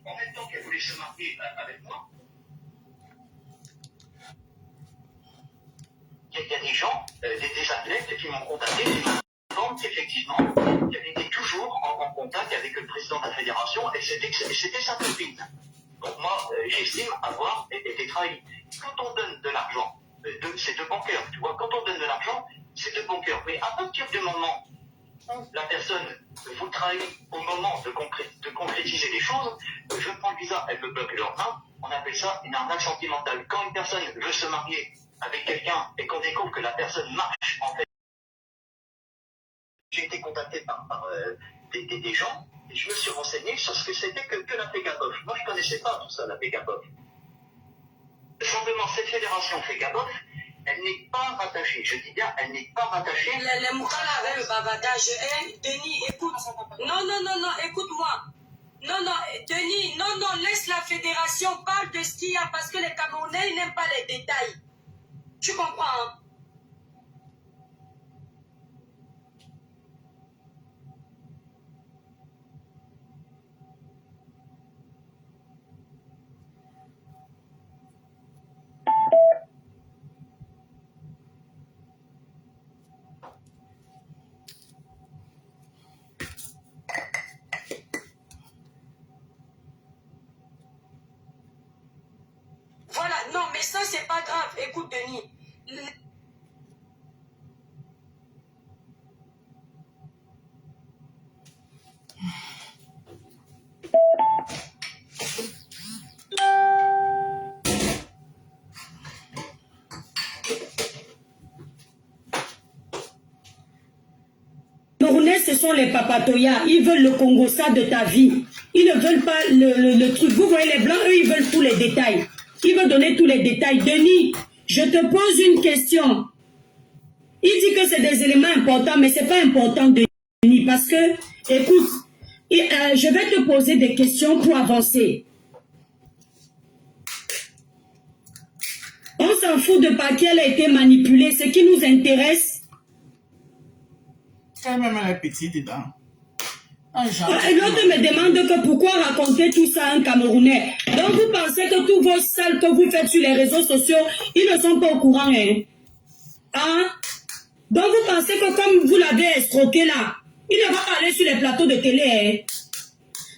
en même temps qu'elle voulait se marier avec moi. Il y a des gens, des athlètes qui m'ont contacté, qui m'informent qu'effectivement, qu'elle était toujours en contact avec le président de la fédération et c'était sa copine. Donc moi, j'estime avoir été trahi. Quand on donne de l'argent, c'est de bon cœur, tu vois, quand on donne de l'argent, c'est de bon cœur. Mais à partir du moment où la personne vous trahit au moment de concrétiser les choses, je prends le visa, elle me bloque leur main, on appelle ça une arnaque sentimentale. Quand une personne veut se marier avec quelqu'un et qu'on découvre que la personne marche, en fait, j'ai été contacté par des gens et je me suis renseigné sur ce que c'était que la FECABOF. Moi, je ne connaissais pas tout ça, la FECABOF. Simplement, cette fédération FECABOF, elle n'est pas rattachée. Je dis bien, elle n'est pas rattachée. Les Moukala avec le bavardage. Denis, écoute. Non, écoute-moi. Non, Denis, non, laisse la fédération, parle de ce qu'il y a parce que les Camerounais, ils n'aiment pas les détails. Tu comprends, hein? Voilà, non, mais ça, c'est pas grave. Écoute, Denis. Camerounais, ce sont les papatoyas. Ils veulent le Congo-ça de ta vie. Ils ne veulent pas le truc. Vous voyez les blancs, eux, ils veulent tous les détails. Ils veulent donner tous les détails. Denis, je te pose une question. Il dit que c'est des éléments importants, mais ce n'est pas important, Denis, parce que, écoute, je vais te poser des questions pour avancer. On s'en fout de par qui elle a été manipulée. Ce qui nous intéresse, Quand même elle est petite dedans. l'autre me demande que pourquoi raconter tout ça à un Camerounais. Donc vous pensez que tous vos salles que vous faites sur les réseaux sociaux, ils ne sont pas au courant, hein? Hein? Donc vous pensez que comme vous l'avez escroqué là, il ne va pas aller sur les plateaux de télé, hein?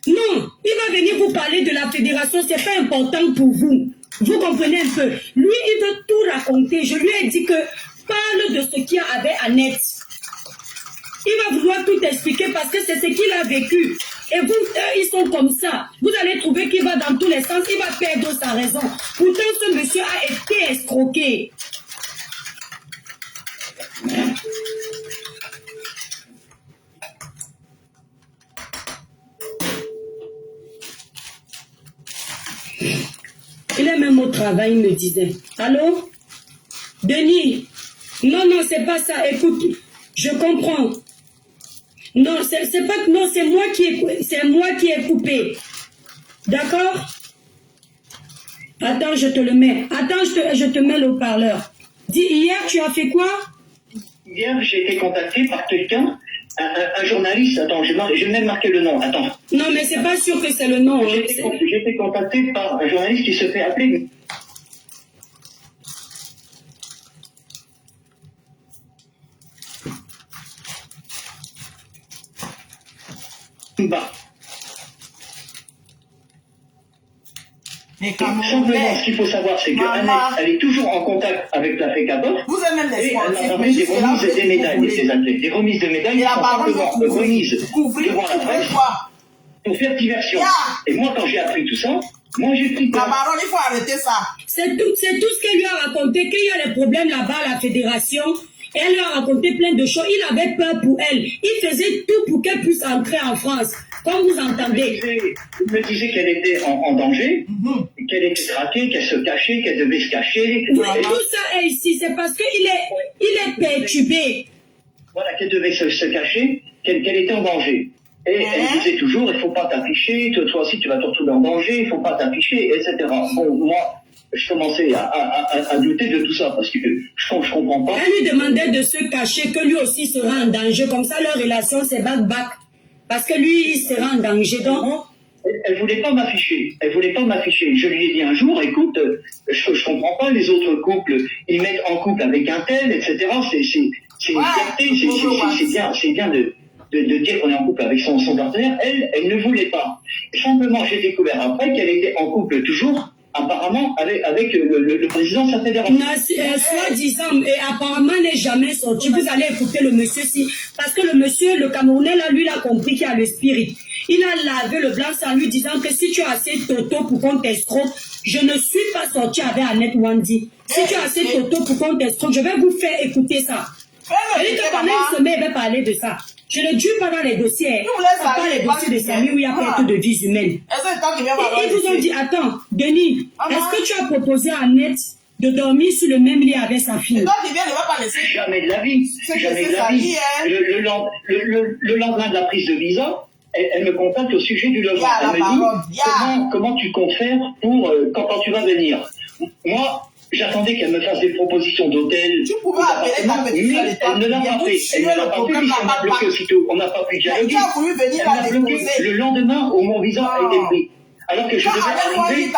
Non, il va venir vous parler de la fédération, c'est pas important pour vous. Vous comprenez un peu? Lui, il veut tout raconter. Je lui ai dit que parle de ce qu'il y avait à net. Il va vouloir tout expliquer parce que c'est ce qu'il a vécu. Et vous, ils sont comme ça. Vous allez trouver qu'il va dans tous les sens, il va perdre sa raison. Pourtant, ce monsieur a été escroqué. Il est même au travail, il me disait. Allô? Denis? Non, c'est pas ça. Écoute, je comprends. Non, c'est pas que non, c'est moi qui ai coupé. D'accord? Attends, je te le mets. Attends, je te mets le haut-parleur. Dis, hier, tu as fait quoi? Hier, j'ai été contacté par quelqu'un, un journaliste. Attends, j'ai même marqué le nom. Attends. Non, mais c'est pas sûr que c'est le nom. J'ai été contacté par un journaliste qui se fait appeler. Bah. Les Simplement, Camerounais. ce qu'il faut savoir, c'est qu'elle est toujours en contact avec la FECABOF. Vous avez même les Et elle sportifs, a mais des jusque là, remises des médailles de ces athlètes. Des remises de médailles Et la sont parole simplement de remises couvrir devant la presse quoi? pour faire diversion. Et moi, quand j'ai appris tout ça, moi j'ai pris La peur. parole, il faut arrêter ça. C'est tout ce qu'elle lui a raconté, qu'il y a des problèmes là-bas à la fédération. Et elle lui a raconté plein de choses. Il avait peur pour elle. Il faisait tout pour qu'elle puisse entrer en France. Comme vous entendez. Il me disait qu'elle était en danger, qu'elle était traquée, qu'elle se cachait, qu'elle devait se cacher. Oui, tout ça est ici. C'est parce qu'il est perturbé. Voilà, qu'elle devait se cacher, qu'elle était en danger. Et elle disait toujours, il ne faut pas t'afficher, toi aussi tu vas te retrouver en danger, il ne faut pas t'afficher, etc. Bon, moi, je commençais à douter de tout ça, parce que je comprends pas. Elle lui demandait de se cacher, que lui aussi sera en danger. Comme ça, leur relation, c'est back-back. Parce que lui, il sera en danger. Donc, Elle voulait pas m'afficher. Elle voulait pas m'afficher. Je lui ai dit un jour, écoute, je comprends pas les autres couples. Ils mettent en couple avec un tel, etc. C'est une fierté. C'est bien de dire qu'on est en couple avec son partenaire. Elle ne voulait pas. Simplement, j'ai découvert après qu'elle était en couple toujours, apparemment, avec le président de sa fédération. Soi-disant, et apparemment n'est jamais sorti. Vous allez écouter le monsieur si, parce que le monsieur, le Camerounais, là, lui, il a compris qu'il y a le spirit. Il a lavé le blanc en lui disant que si tu as assez toto pour qu'on t'escroque, je ne suis pas sorti avec Annette Wandi. Si tu as assez toto pour qu'on t'escroque, je vais vous faire écouter ça. Et que pendant une semaine, il va parler de ça. Je ne dis pas dans les dossiers. Pas les dossiers de Samy où il y a perte de vies humaines. Et ils vous ont dit, attends, Denis, est-ce que tu as proposé à Annette de dormir sur le même lit avec sa fille? Jamais de la vie. Jamais de la vie. Le lendemain de la prise de visa, elle me contacte au sujet du logement. Elle me dit, comment tu comptes faire pour quand tu vas venir? Moi, j'attendais qu'elle me fasse des propositions d'hôtel. Tu pouvais appeler ta petite fille à l'époque. Elle ne l'a pas fait. Elle ne l'a pas fait puisqu'elle m'a bloqué aussitôt. On n'a pas pu dialoguer. Elle m'a bloqué le lendemain où mon visa a été pris. Alors que je devais arriver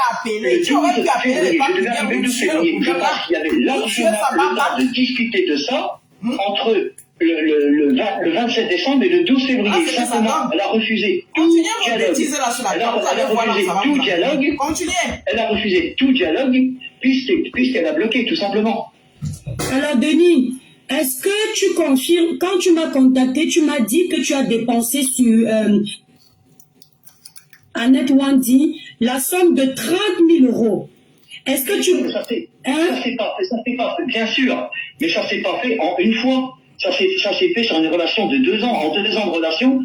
le 12 février. Je pense qu'il y avait largement le temps de discuter de ça entre le 27 décembre et le 12 février. Simplement, elle a refusé tout dialogue. Elle a refusé tout dialogue puisqu'elle a bloqué, tout simplement. Alors, Denis, est-ce que tu confirmes, quand tu m'as contacté, tu m'as dit que tu as dépensé sur Annette Wandi la somme de 30 000 €. Est-ce que tu... Ça s'est pas fait, bien sûr, mais ça s'est pas fait en une fois. Ça s'est fait sur une relation de 2 ans. En 2 ans de relation,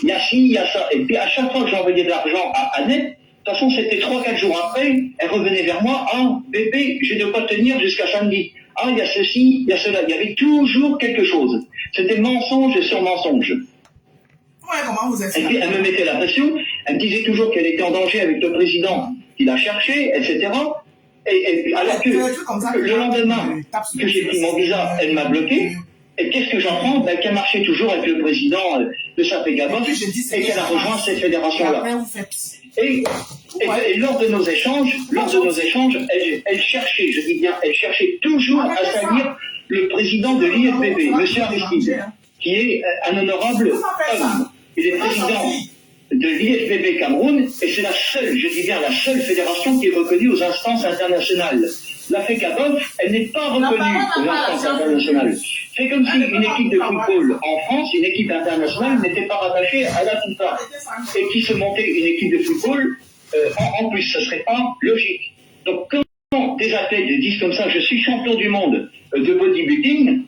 il y a ci, il y a ça. Et puis à chaque fois que j'envoyais de l'argent à Annette, de toute façon c'était 3-4 jours après, elle revenait vers moi, ah bébé, j'ai de quoi tenir jusqu'à samedi. Ah, il y a ceci, il y a cela. Il y avait toujours quelque chose. C'était mensonge sur mensonge. Et puis elle me mettait la pression, elle me disait toujours qu'elle était en danger avec le président qui la cherchait, etc. Et alors que le lendemain que j'ai pris mon visa, elle m'a bloqué. Et qu'est-ce que j'entends? Qu'elle marchait toujours avec le président de Sapegabov et qu'elle a rejoint cette fédération-là. Et lors de nos échanges, elle cherchait, je dis bien, elle cherchait toujours à salir le président de l'IFBB, M. Aristide, qui est un honorable homme. Il est président de l'IFBB Cameroun, et c'est la seule, je dis bien la seule fédération qui est reconnue aux instances internationales. La FECABOF, elle n'est pas reconnue aux instances internationales. C'est comme si une équipe de football en France, une équipe internationale, n'était pas rattachée à la FIFA. Et qui se montait une équipe de football, en plus, ce ne serait pas logique. Donc quand des athlètes disent comme ça, je suis champion du monde de bodybuilding,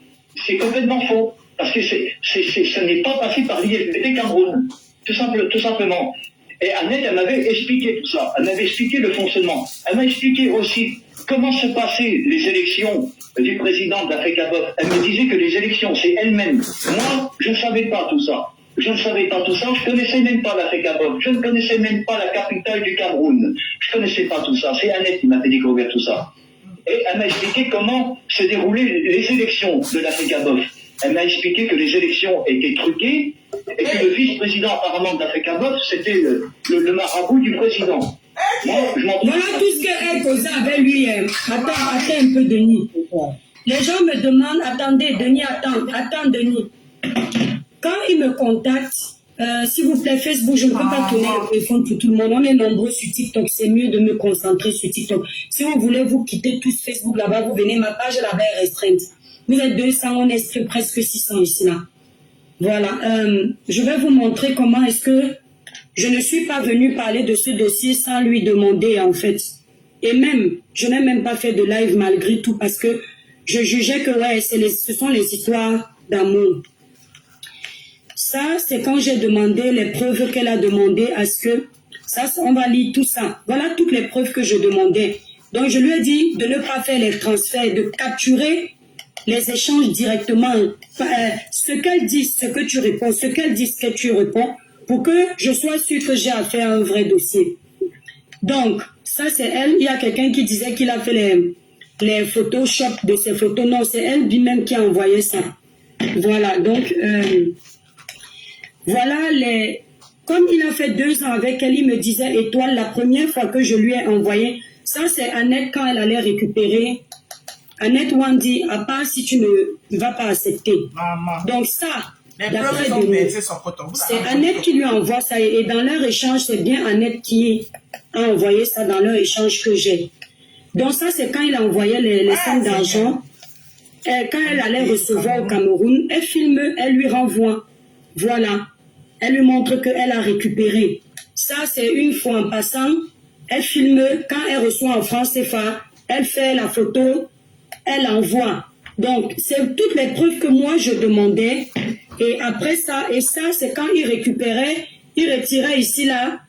c'est complètement faux. Parce que ce n'est pas passé par l'IFBB Cameroun. Tout simplement. Et Annette, elle m'avait expliqué tout ça. Elle m'avait expliqué le fonctionnement. Elle m'a expliqué aussi comment se passaient les élections du président de la FECABOF. Elle me disait que les élections, c'est elle-même. Moi, je ne savais pas tout ça. Je ne connaissais même pas la FECABOF. Je ne connaissais même pas la capitale du Cameroun. Je ne connaissais pas tout ça. C'est Annette qui m'a fait découvrir tout ça. Et elle m'a expliqué comment se déroulaient les élections de la FECABOF. Elle m'a expliqué que les élections étaient truquées et que le vice-président apparemment de la FECABOF, c'était le marabout du président. Moi, voilà tout ce qu'elle causait avec lui. Attends un peu, Denis. Les gens me demandent, attendez, Denis, attends, Denis. Quand ils me contactent, s'il vous plaît, Facebook, je ne peux pas tourner le téléphone pour tout le monde. On est nombreux sur TikTok. C'est mieux de me concentrer sur TikTok. Si vous voulez vous quitter tous Facebook là-bas, vous venez, ma page là-bas est restreinte. Vous êtes 200, on est presque 600 ici là. Voilà. Je vais vous montrer comment est-ce que je ne suis pas venue parler de ce dossier sans lui demander en fait. Et même, je n'ai même pas fait de live malgré tout parce que je jugeais que ouais, ce sont les histoires d'amour. Ça, c'est quand j'ai demandé les preuves qu'elle a demandé à ce que... Ça, on va lire tout ça. Voilà toutes les preuves que je demandais. Donc, je lui ai dit de ne pas faire les transferts, de capturer les échanges directement. Ce qu'elle dit, ce que tu réponds, ce qu'elle dit, ce que tu réponds, pour que je sois sûr que j'ai affaire à un vrai dossier. Donc, ça, c'est elle. Il y a quelqu'un qui disait qu'il a fait les Photoshop de ses photos. Non, c'est elle lui-même qui a envoyé ça. Voilà, donc... voilà Comme il a fait 2 ans avec elle, il me disait, Étoile, la première fois que je lui ai envoyé, ça c'est Annette quand elle allait récupérer. Annette Wandy, à part si tu ne vas pas accepter. Maman. Donc ça, d'après c'est C'est Annette qui lui envoie ça. Et dans leur échange, c'est bien Annette qui a envoyé ça dans leur échange que j'ai. Donc ça, c'est quand il a envoyé les sommes d'argent. Quand elle allait recevoir au Cameroun, elle filme, elle lui renvoie. Voilà. Elle lui montre qu'elle a récupéré. Ça, c'est une fois en passant. Elle filme, quand elle reçoit en France CFA, elle fait la photo, elle envoie. Donc, c'est toutes les preuves que moi, je demandais. Et après ça, et ça, c'est quand il récupérait, il retirait ici, là,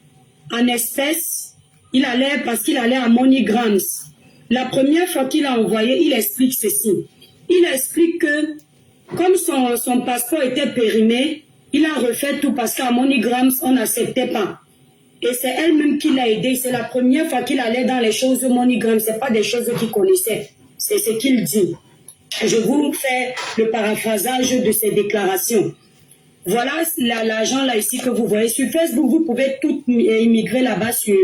en espèces. Il allait, parce qu'il allait à MoneyGrams. La première fois qu'il a envoyé, il explique ceci. Il explique que, comme son passeport était périmé, il a refait tout parce qu'à MoneyGrams, on n'acceptait pas. Et c'est elle-même qui l'a aidé. C'est la première fois qu'il allait dans les choses de MoneyGrams. Ce n'est pas des choses qu'il connaissait. C'est ce qu'il dit. Je vous fais le paraphrasage de ses déclarations. Voilà l'agent là ici que vous voyez sur Facebook. Vous pouvez tout immigrer là-bas sur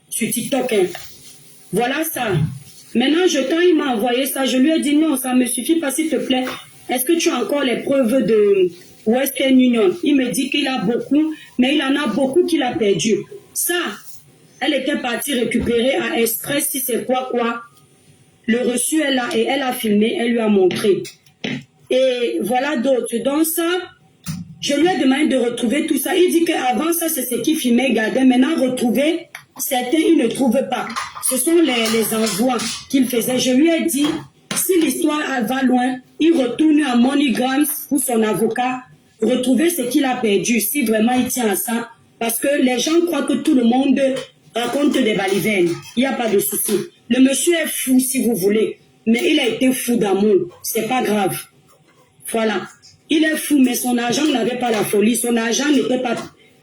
TikTok. Hein. Voilà ça. Maintenant, quand il m'a envoyé ça, je lui ai dit non, ça ne me suffit pas, s'il te plaît. Est-ce que tu as encore les preuves de Western Union? Il me dit qu'il a beaucoup, mais il en a beaucoup qu'il a perdu. Ça, elle était partie récupérer à Express, si c'est quoi. Le reçu est là et elle a filmé, elle lui a montré. Et voilà d'autres. Donc ça, je lui ai demandé de retrouver tout ça. Il dit qu'avant ça, c'est ce qu'il filmait, gardait. Maintenant, retrouver, certains, il ne trouvent pas. Ce sont les envois qu'il faisait. Je lui ai dit, si l'histoire va loin, il retourne à MoneyGrams pour son avocat, retrouver ce qu'il a perdu, si vraiment il tient à ça. Parce que les gens croient que tout le monde raconte des balivernes. Il n'y a pas de souci. Le monsieur est fou, si vous voulez. Mais il a été fou d'amour. C'est pas grave. Voilà. Il est fou, mais son argent n'avait pas la folie. Son argent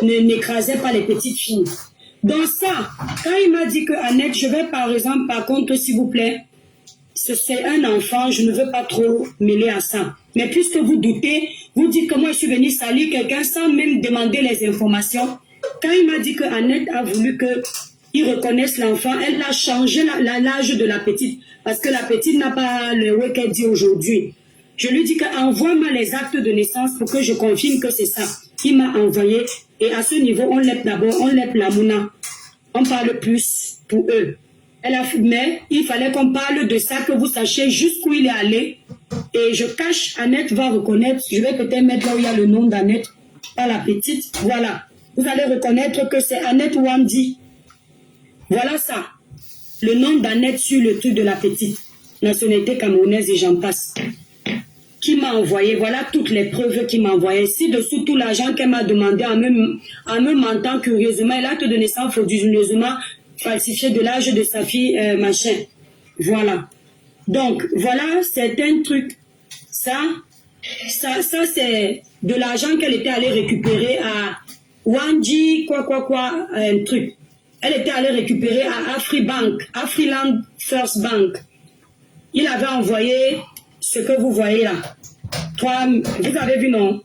n'écrasait pas les petites filles. Donc ça, quand il m'a dit que Annette, je vais par exemple, par contre, s'il vous plaît, c'est un enfant, je ne veux pas trop mêler à ça. Mais puisque vous doutez, vous dites que moi je suis venue salir quelqu'un sans même demander les informations. Quand il m'a dit que Annette a voulu qu'il reconnaisse l'enfant, elle a changé l'âge de la petite. Parce que la petite n'a pas le way qu'elle dit aujourd'hui. Je lui dis qu'envoie-moi les actes de naissance pour que je confirme que c'est ça. Il m'a envoyé. Et à ce niveau, on lève d'abord, on lève la mouna. On parle plus pour eux. Mais il fallait qu'on parle de ça, que vous sachiez jusqu'où il est allé. Et je cache, Annette va reconnaître. Je vais peut-être mettre là où il y a le nom d'Annette. Pas la petite. Voilà. Vous allez reconnaître que c'est Annette Wandy. Voilà ça. Le nom d'Annette sur le truc de la petite. Nationalité camerounaise et j'en passe. Qui m'a envoyé. Voilà toutes les preuves qu'il m'a envoyé. Ci-dessous, tout l'argent qu'elle m'a demandé en me mentant curieusement. L'acte de naissance frauduleusement falsifié de l'âge de sa fille, machin. Voilà. Donc, voilà certains trucs. Ça c'est de l'argent qu'elle était allée récupérer à Wandy, un truc. Elle était allée récupérer à Afriland First Bank. Il avait envoyé ce que vous voyez là. Vous avez vu, non?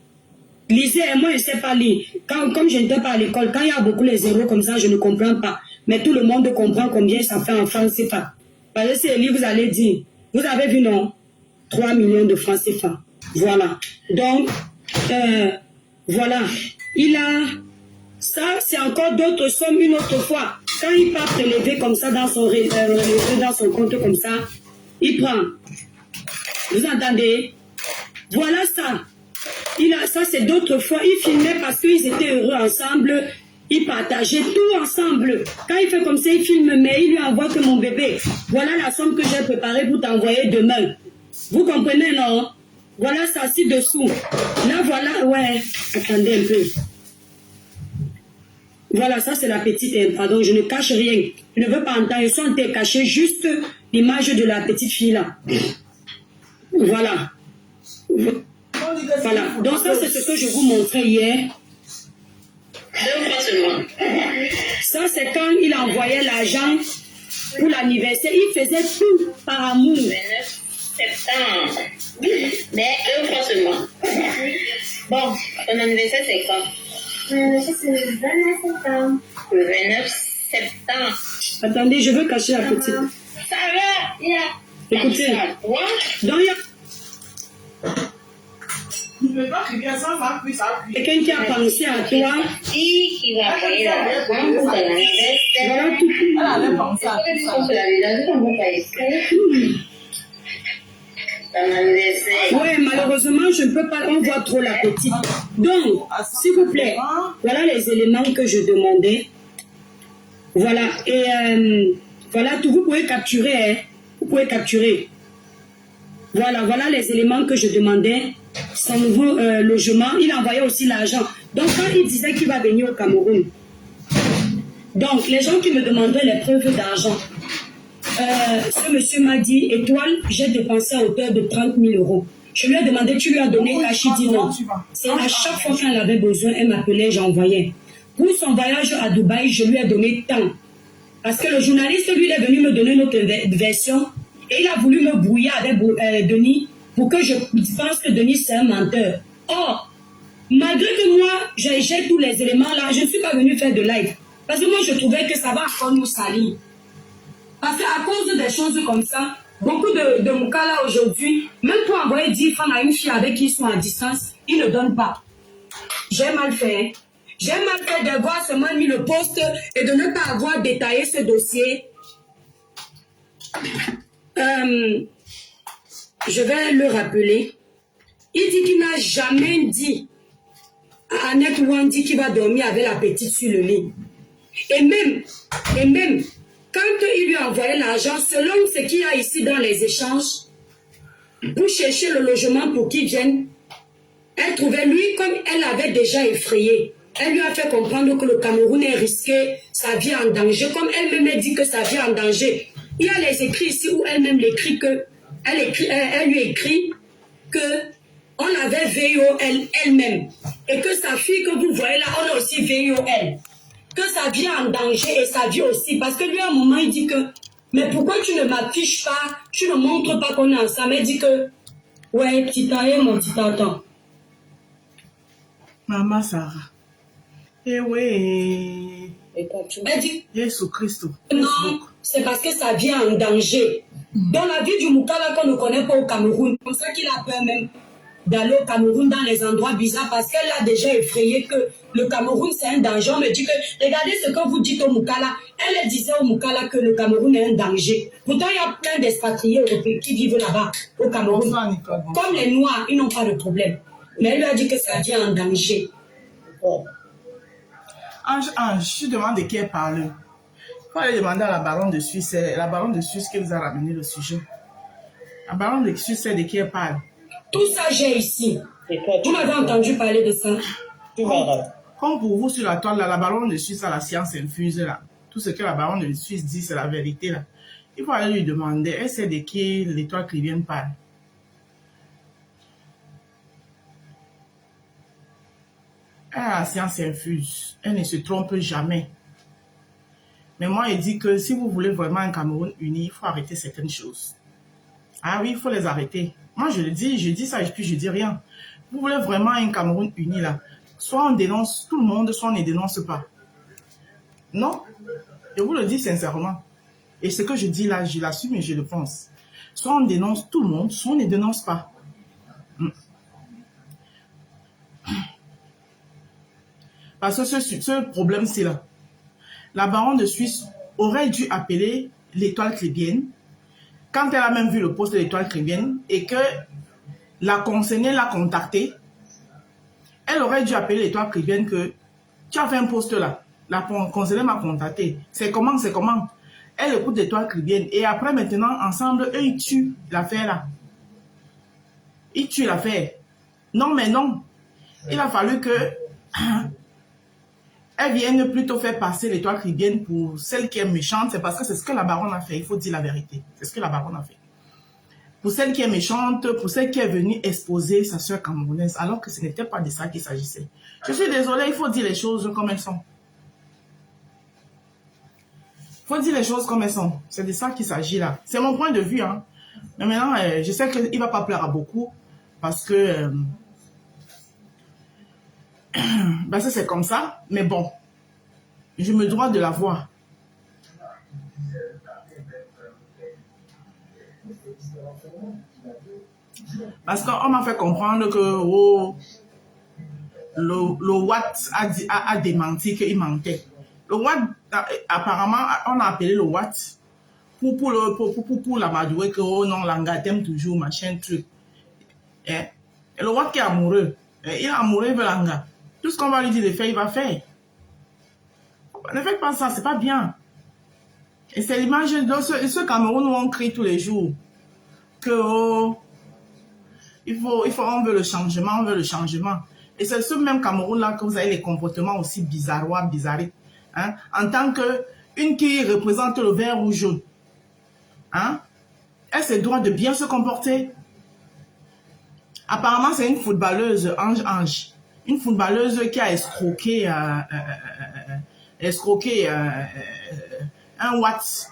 Lisez, moi je ne sais pas lire. Comme je n'étais pas à l'école, quand il y a beaucoup les zéros comme ça, je ne comprends pas. Mais tout le monde comprend combien ça fait en francs CFA. Parce que c'est livre, vous allez dire. Vous avez vu, non? 3 millions de francs CFA. Voilà. Donc, voilà. Il a... Ça, c'est encore d'autres sommes une autre fois. Quand il part prélever comme ça dans son compte comme ça, il prend. Vous entendez? Voilà ça. Ça, c'est d'autres fois. Il filmait parce qu'ils étaient heureux ensemble. Ils partageaient tout ensemble. Quand il fait comme ça, il filme, mais il lui envoie que mon bébé. Voilà la somme que j'ai préparée pour t'envoyer demain. Vous comprenez, non? Voilà ça, ci-dessous. Là, voilà, ouais. Attendez un peu. Voilà, ça c'est la petite, pardon, je ne cache rien. Je ne veux pas entendre, ils sont cachés juste l'image de la petite fille là. Voilà. Voilà, donc ça c'est ce que je vous montrais hier. Ça c'est quand il envoyait l'argent pour l'anniversaire. Il faisait tout par amour. 29 septembre. Mais 1 mois seulement. Bon, ton anniversaire c'est quand? C'est le 29 septembre. Le 29 septembre. Attendez, je veux cacher la petite. Ça va, il y a... Écoutez, donc il y a Tu ne peux pas crier ça, ça appuie, ça appuie. quelqu'un qui a pensé à toi. Qui va payer l'argent pour ton anniversaire. Voilà tout. Elle avait pensé à tout ça. Ouais, malheureusement, je ne peux pas, on voit trop la petite. Donc, s'il vous plaît, voilà les éléments que je demandais. Voilà, et voilà tout, vous pouvez capturer, hein. Vous pouvez capturer. Voilà, voilà les éléments que je demandais. Son nouveau logement, il envoyait aussi l'argent. Donc, quand il disait qu'il va venir au Cameroun, donc les gens qui me demandaient les preuves d'argent, ce monsieur m'a dit, Étoile, j'ai dépensé à hauteur de 30 000 euros. Je lui ai demandé, tu lui as donné cash, il dit non. C'est à chaque fois qu'elle avait besoin, elle m'appelait, j'envoyais. Pour son voyage à Dubaï, je lui ai donné tant. Parce que le journaliste, lui, il est venu me donner notre version et il a voulu me brouiller avec Denis pour que je pense que Denis, c'est un menteur. Or, malgré que moi, j'ai tous les éléments là, je ne suis pas venue faire de live. Parce que moi, je trouvais que ça va encore nous salir. Parce qu'à cause des choses comme ça, beaucoup de Moukala aujourd'hui, même pour envoyer 10 femmes à une fille avec qui ils sont à distance, ils ne donnent pas. J'ai mal fait. J'ai mal fait d'avoir seulement mis le poste et de ne pas avoir détaillé ce dossier. Je vais le rappeler. Il dit qu'il n'a jamais dit à Annette Wandi qu'il va dormir avec la petite sur le lit. Et même, quand il lui a envoyé l'argent, selon ce qu'il y a ici dans les échanges, pour chercher le logement pour qu'il vienne, elle trouvait lui, comme elle avait déjà effrayé, elle lui a fait comprendre que le Cameroun est risqué, sa vie en danger, comme elle-même dit que sa vie en danger. Il y a les écrits ici où elle-même l'écrit que, elle lui écrit que on avait VIOL elle-même, et que sa fille que vous voyez là, on a aussi VIOL. Que sa vie en danger et sa vie aussi. Parce que lui, à un moment, il dit que, mais pourquoi tu ne m'affiches pas, tu ne montres pas qu'on est ensemble? Il dit que, ouais, petit temps, mon petit temps. Maman Sarah. Eh oui. Elle dit, Jésus Christ. non, c'est parce que sa vie est en danger. Dans la vie du Moukala qu'on ne connaît pas au Cameroun, c'est pour ça qu'il a peur même d'aller au Cameroun dans les endroits bizarres parce qu'elle a déjà effrayé que le Cameroun c'est un danger. On me dit que regardez ce que vous dites au Moukala. Elle disait au Moukala que le Cameroun est un danger. Pourtant il y a plein d'expatriés européens qui vivent là-bas au Cameroun. Bonsoir, Nicole, bonsoir. Comme les Noirs, ils n'ont pas de problème. Mais elle lui a dit que sa vie est en danger. Oh. Ange, je demande de qui elle parle. Il faut aller demander à la baronne de Suisse. C'est la baronne de Suisse qui vous a ramené le sujet. La baronne de Suisse, c'est de qui elle parle. Tout ça, j'ai ici. Vous m'avez entendu parler de ça? Comme pour vous sur la toile, là, la baronne de Suisse a la science infuse. Là. Tout ce que la baronne de Suisse dit, c'est la vérité. Là. Il faut aller lui demander, elle sait de qui l'étoile Clivienne parle. Elle a la science infuse. Elle ne se trompe jamais. Mais moi, elle dit que si vous voulez vraiment un Cameroun uni, il faut arrêter certaines choses. Ah oui, il faut les arrêter. Moi, je le dis, je dis ça et puis je dis rien. Vous voulez vraiment un Cameroun uni, là. Soit on dénonce tout le monde, soit on ne dénonce pas. Non, je vous le dis sincèrement. Et ce que je dis là, je l'assume et je le pense. Soit on dénonce tout le monde, soit on ne dénonce pas. Parce que ce problème, c'est là. La baronne de Suisse aurait dû appeler l'étoile Clébienne quand elle a même vu le poste de l'étoile Clébienne et que la concernée l'a contactée. Elle aurait dû appeler l'étoile Clébienne que tu as fait un poste là. La concernée m'a contacté. C'est comment? Elle écoute l'étoile Clébienne et après maintenant, ensemble, eux, ils tuent l'affaire là. Ils tuent l'affaire. Non, mais non. Il a fallu que elle vienne plutôt faire passer l'étoile Clébienne pour celle qui est méchante. C'est parce que c'est ce que la baronne a fait. Il faut dire la vérité. C'est ce que la baronne a fait. Pour celle qui est méchante, pour celle qui est venue exposer sa soeur camerounaise, alors que ce n'était pas de ça qu'il s'agissait. Je suis désolée, il faut dire les choses comme elles sont. Il faut dire les choses comme elles sont. C'est de ça qu'il s'agit là. C'est mon point de vue. Hein. Mais maintenant, je sais qu'il ne va pas plaire à beaucoup parce que Parce que c'est comme ça, mais bon, je me dois de la voir. Parce qu'on m'a fait comprendre que oh, le Watt a démenti qu'il mentait. Le Watt, apparemment, on a appelé le Watt pour l'amadouer que oh non, Langa t'aime toujours, machin, truc. Et le Watt qui est amoureux, il est amoureux, il veut Langa. Tout ce qu'on va lui dire de faire, il va faire. Ne faites pas ça, c'est pas bien. Et c'est l'image de ce Cameroun où on crie tous les jours que oh, on veut le changement, on veut le changement. Et c'est ce même Cameroun-là que vous avez les comportements aussi bizarrois, bizarriques. Hein? En tant qu'une qui représente le vert ou jaune. Hein? Elle se doit de bien se comporter. Apparemment, c'est une footballeuse, Ange. Une footballeuse qui a escroqué, un Watt,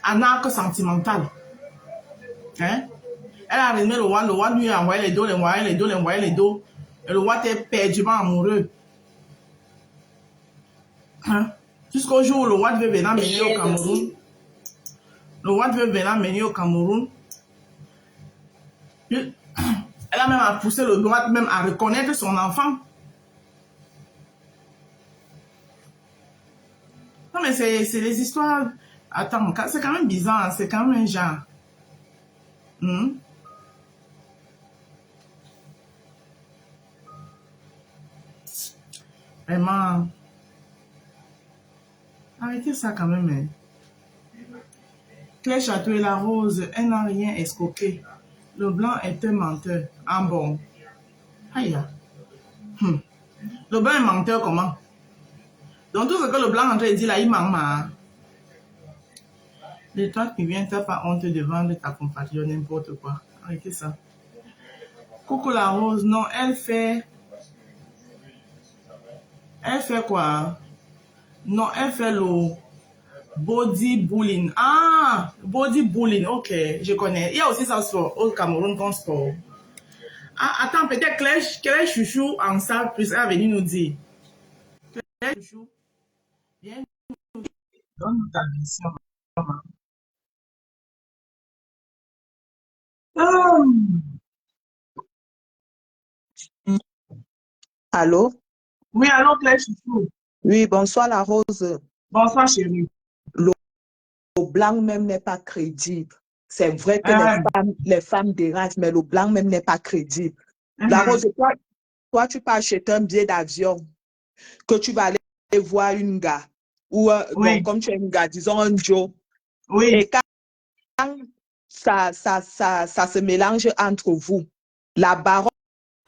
un arc sentimental. Hein? Elle a allumé le Watt lui a envoyé les dos. Et le Watt est perdument amoureux. Hein? Jusqu'au jour où le Watt veut venir mener au Cameroun. Le Watt veut venir mener au Cameroun. Elle a même poussé le Watt même à reconnaître son enfant. Non mais c'est les histoires. Attends, c'est quand même bizarre, c'est quand même un genre. Vraiment. Arrêtez ça quand même. Hein. Claire Château et la Rose, elle n'a rien escroqué. Le blanc est un menteur. Ah bon. Aïe. Le blanc est menteur comment? Donc tout ce que le blanc est en train de dire là, il ment. Et toi qui viens, t'as pas honte de vendre ta compatriote n'importe quoi. Arrêtez ça. Coucou la Rose, non, elle fait quoi? Non, elle fait le body bullying. Ah, body bullying, ok, je connais. Il y a aussi ça au Cameroun comme sport. Ah, attends, peut-être Claire Chouchou en salle plus, elle est venue nous dire. Claire Chouchou, viens nous donne ta version. Allô? Oui, allô Claire Chouchou. Oui, bonsoir la Rose. Bonsoir chérie. Le blanc même n'est pas crédible. C'est vrai que les femmes dérangent, mais le blanc même n'est pas crédible. La Rose, toi, tu pars acheter un billet d'avion, que tu vas aller voir une gars, ou bon, comme tu es une gars, disons un Joe. Oui. Et quand ça se mélange entre vous, la baronne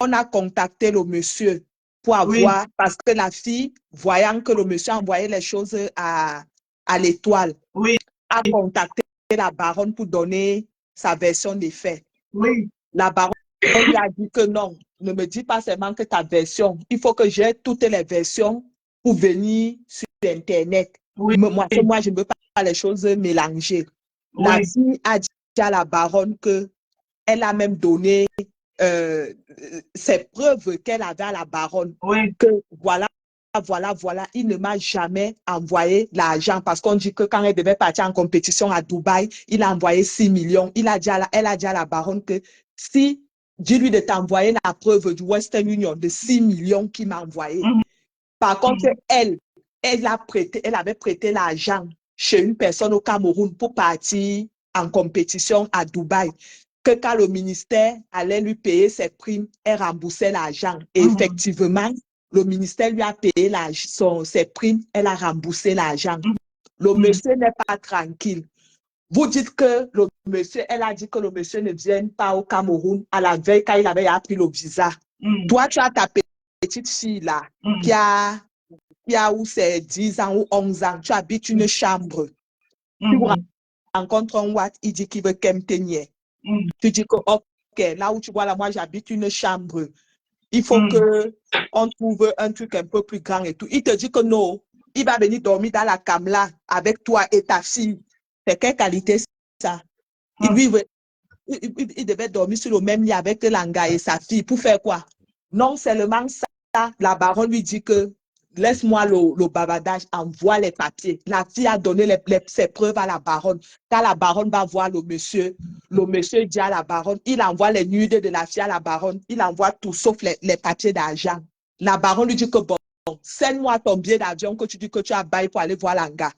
a contacté le monsieur pour avoir, parce que la fille, voyant que le monsieur envoyait les choses à l'étoile, a contacté la baronne pour donner sa version des faits. Oui. La baronne lui a dit que non, ne me dis pas seulement que ta version, il faut que j'ai toutes les versions pour venir sur Internet. Oui. Moi, je ne veux pas les choses mélangées. La fille a dit à la baronne qu'elle a même donné ces preuves qu'elle avait à la baronne, que voilà, il ne m'a jamais envoyé l'argent, parce qu'on dit que quand elle devait partir en compétition à Dubaï, il a envoyé 6 millions. Elle a dit à la baronne que si, dis-lui de t'envoyer la preuve du Western Union de 6 millions qu'il m'a envoyé. Par contre, elle avait prêté l'argent chez une personne au Cameroun pour partir en compétition à Dubaï. Que quand le ministère allait lui payer ses primes, elle remboursait l'argent. Et effectivement, le ministère lui a payé ses primes, elle a remboursé l'argent. Le monsieur n'est pas tranquille. Vous dites que le monsieur, elle a dit que le monsieur ne vienne pas au Cameroun à la veille quand il avait appris le visa. Toi, tu as ta petite fille là, qui a où c'est 10 ans ou 11 ans, tu habites une chambre. Tu rencontres un Watt, il dit qu'il veut qu'elle tenir. Tu dis que, ok, là où tu vois là, moi j'habite une chambre. Il faut qu'on trouve un truc un peu plus grand et tout. Il te dit que non, il va venir dormir dans la camla avec toi et ta fille. C'est quelle qualité ça? Il devait dormir sur le même lit avec Langa et sa fille. Pour faire quoi? Non seulement ça, la baronne lui dit que laisse-moi le bavardage, envoie les papiers. La fille a donné ses preuves à la baronne. Quand la baronne va voir le monsieur dit à la baronne, il envoie les nudes de la fille à la baronne, il envoie tout sauf les papiers d'argent. La baronne lui dit que bon, sends-moi ton billet d'avion que tu dis que tu as baillé pour aller voir l'anga.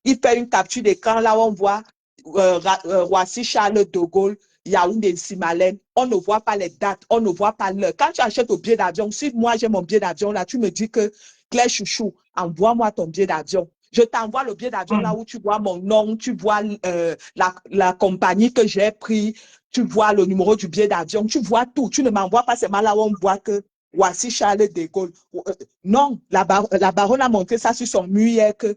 Il fait une capture d'écran là où on voit Roissy Charles de Gaulle, Yaoundé Simalène. On ne voit pas les dates, on ne voit pas l'heure. Quand tu achètes ton billet d'avion, si moi j'ai mon billet d'avion là, tu me dis que Claire Chouchou, envoie-moi ton billet d'avion. Je t'envoie le billet d'avion là où tu vois mon nom, tu vois la compagnie que j'ai pris, tu vois le numéro du billet d'avion, tu vois tout. Tu ne m'envoies pas seulement là où on voit que voici Charles de Gaulle. Non, la baronne a montré ça sur son mur hier que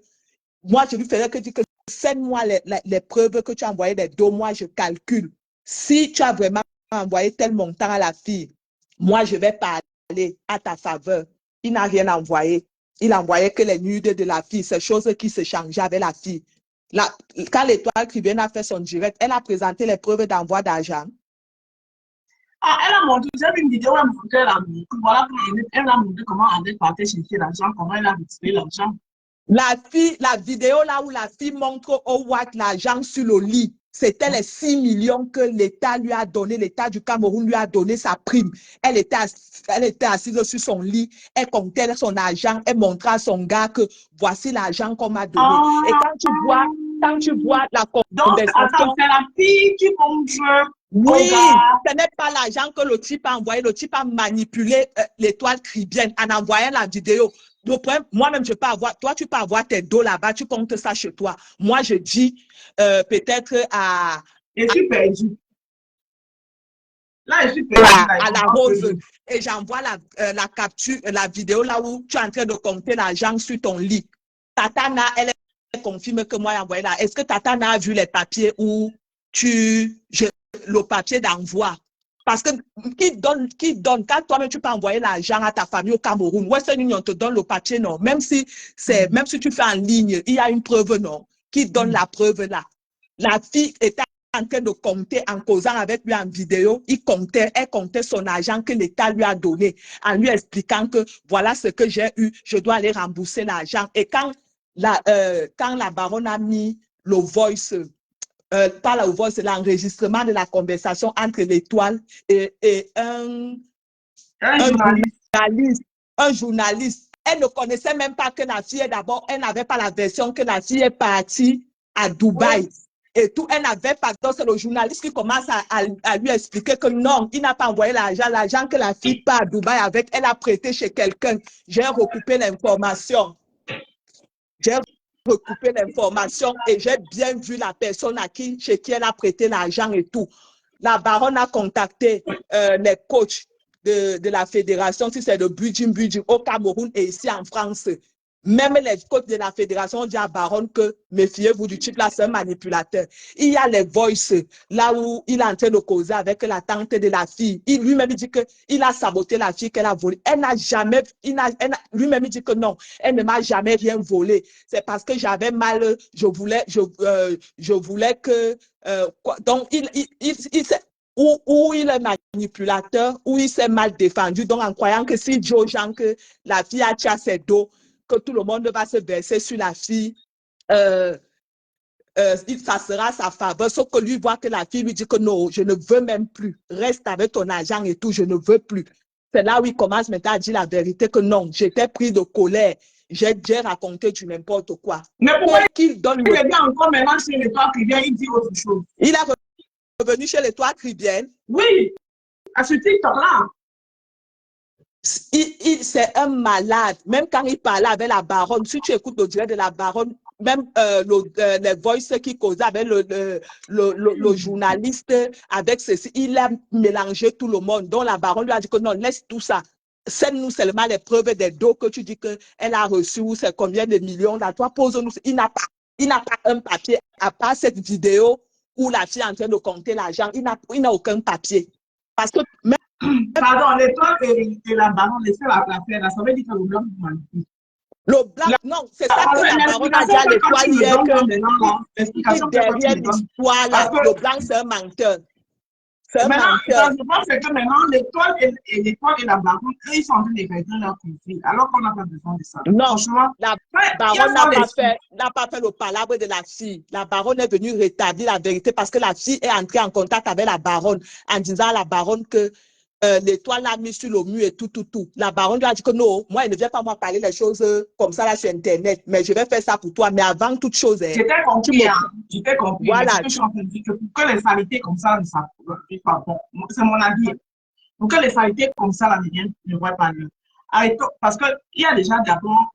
moi, je lui faisais que dire que sends-moi les preuves que tu as envoyées des 2 mois, je calcule. Si tu as vraiment envoyé tel montant à la fille, moi, je vais parler à ta faveur. Il n'a rien envoyé. Il envoyait que les nudes de la fille, ces choses qui se changeaient avec la fille. Quand l'Étoile Caribéenne a fait son direct, elle a présenté les preuves d'envoi d'argent. Ah, elle a montré, j'ai vu une vidéo, elle a montré, voilà, elle a montré comment elle partait chercher l'argent, comment elle a retiré l'argent. La vidéo là où la fille montre au Watt l'argent sur le lit, c'était les 6 millions que l'État lui a donné, l'État du Cameroun lui a donné sa prime. Elle était assise sur son lit, elle comptait son argent, elle montrait à son gars que voici l'argent qu'on m'a donné. Et quand tu vois la conversation... Donc, attends, c'est la fille qui montre... Oui, ce n'est pas l'argent que le type a envoyé. Le type a manipulé l'Étoile Caribéenne en envoyant la vidéo. Le problème, moi-même, je peux avoir, toi, tu peux avoir tes dos là-bas, tu comptes ça chez toi. Moi, je dis peut-être à... Je suis perdue. Là, je suis perdue. À la rose. Et j'envoie la capture, la vidéo là où tu es en train de compter l'argent sur ton lit. Tatana, elle confirme que moi, j'ai envoyé là. Est-ce que Tatana a vu les papiers où le papier d'envoi? Parce que qui donne, quand toi-même tu peux envoyer l'argent à ta famille au Cameroun, Western Union te donne le papier, non. Même si tu fais en ligne, il y a une preuve, non. Qui donne la preuve là? La fille était en train de compter, en causant avec lui en vidéo, elle comptait son argent que l'État lui a donné, en lui expliquant que voilà ce que j'ai eu, je dois aller rembourser l'argent. Et quand la baronne a mis le voice, pas la voix, c'est l'enregistrement de la conversation entre l'Étoile et un journaliste. Elle ne connaissait même pas que la fille, d'abord, elle n'avait pas la version que la fille est partie à Dubaï. Oui. Et tout, elle n'avait pas. Donc, c'est le journaliste qui commence à lui expliquer que non, il n'a pas envoyé l'argent que la fille part à Dubaï avec, elle a prêté chez quelqu'un. J'ai recoupé l'information. J'ai recoupé l'information et j'ai bien vu la personne chez qui elle a prêté l'argent et tout. La baronne a contacté les coachs de la fédération, si c'est de Budging au Cameroun et ici en France. Même les coachs de la fédération ont dit à Baronne que méfiez-vous du type là, c'est un manipulateur. Il y a les voices là où il est en train de causer avec la tante de la fille. Il lui-même dit qu'il a saboté la fille qu'elle a volée. Elle n'a jamais, lui-même dit que non, elle ne m'a jamais rien volé. C'est parce que j'avais mal, je voulais que, donc ou il est manipulateur, ou il s'est mal défendu, donc en croyant que s'il dit aux gens que la fille a tiré ses dos, que tout le monde va se verser sur la fille, ça sera à sa faveur, sauf que lui voit que la fille lui dit que non, je ne veux même plus, reste avec ton argent et tout, je ne veux plus. C'est là où il commence maintenant à dire la vérité que non, j'étais pris de colère, j'ai raconté du n'importe quoi. Mais pourquoi il revient encore maintenant chez l'Étoile Caribéenne, il dit autre chose? Il est revenu chez l'Étoile Caribéenne. Oui, à ce TikTok-là. C'est un malade. Même quand il parlait avec la baronne, si tu écoutes le direct de la baronne, même les voices qui causaient avec le journaliste, avec ceci, il a mélangé tout le monde. Donc la baronne lui a dit que non, laisse tout ça. Send-nous seulement les preuves des dos que tu dis qu'elle a reçu, c'est combien de millions là. Toi, pose-nous. Il n'a pas un papier, à part cette vidéo où la fille est en train de compter l'argent. Il n'a aucun papier. Parce que même pardon, l'Étoile et la baronne, laissez la faire. Ça veut dire que le blanc vous manipule. Le blanc, non, c'est ça que la baronne a dit à l'Étoile hier que derrière l'histoire, le blanc, c'est un menteur. C'est un Maintenant, menteur. je pense que maintenant, l'étoile et la baronne, eux, ils sont en train de régler leur conflit, alors qu'on n'a pas besoin de ça. Non, Franchement, la il y baronne a les n'a pas fait le palabre de la fille. La baronne est venue rétablir la vérité parce que la fille est entrée en contact avec la baronne en disant à la baronne que l'étoile l'a mis sur le mur et tout. La baronne lui a dit que non, moi, elle ne vient pas moi parler les choses comme ça là sur Internet, mais je vais faire ça pour toi. Mais avant toute chose, J'étais compris, hein. J'étais compris. Voilà. Mais ce que je suis en train de dire, que pour que les saletés comme ça ne s'appellent pas, bon, c'est mon avis. Pour que les saletés comme ça, là, ne voient pas lieu. Parce qu'il y a déjà d'abord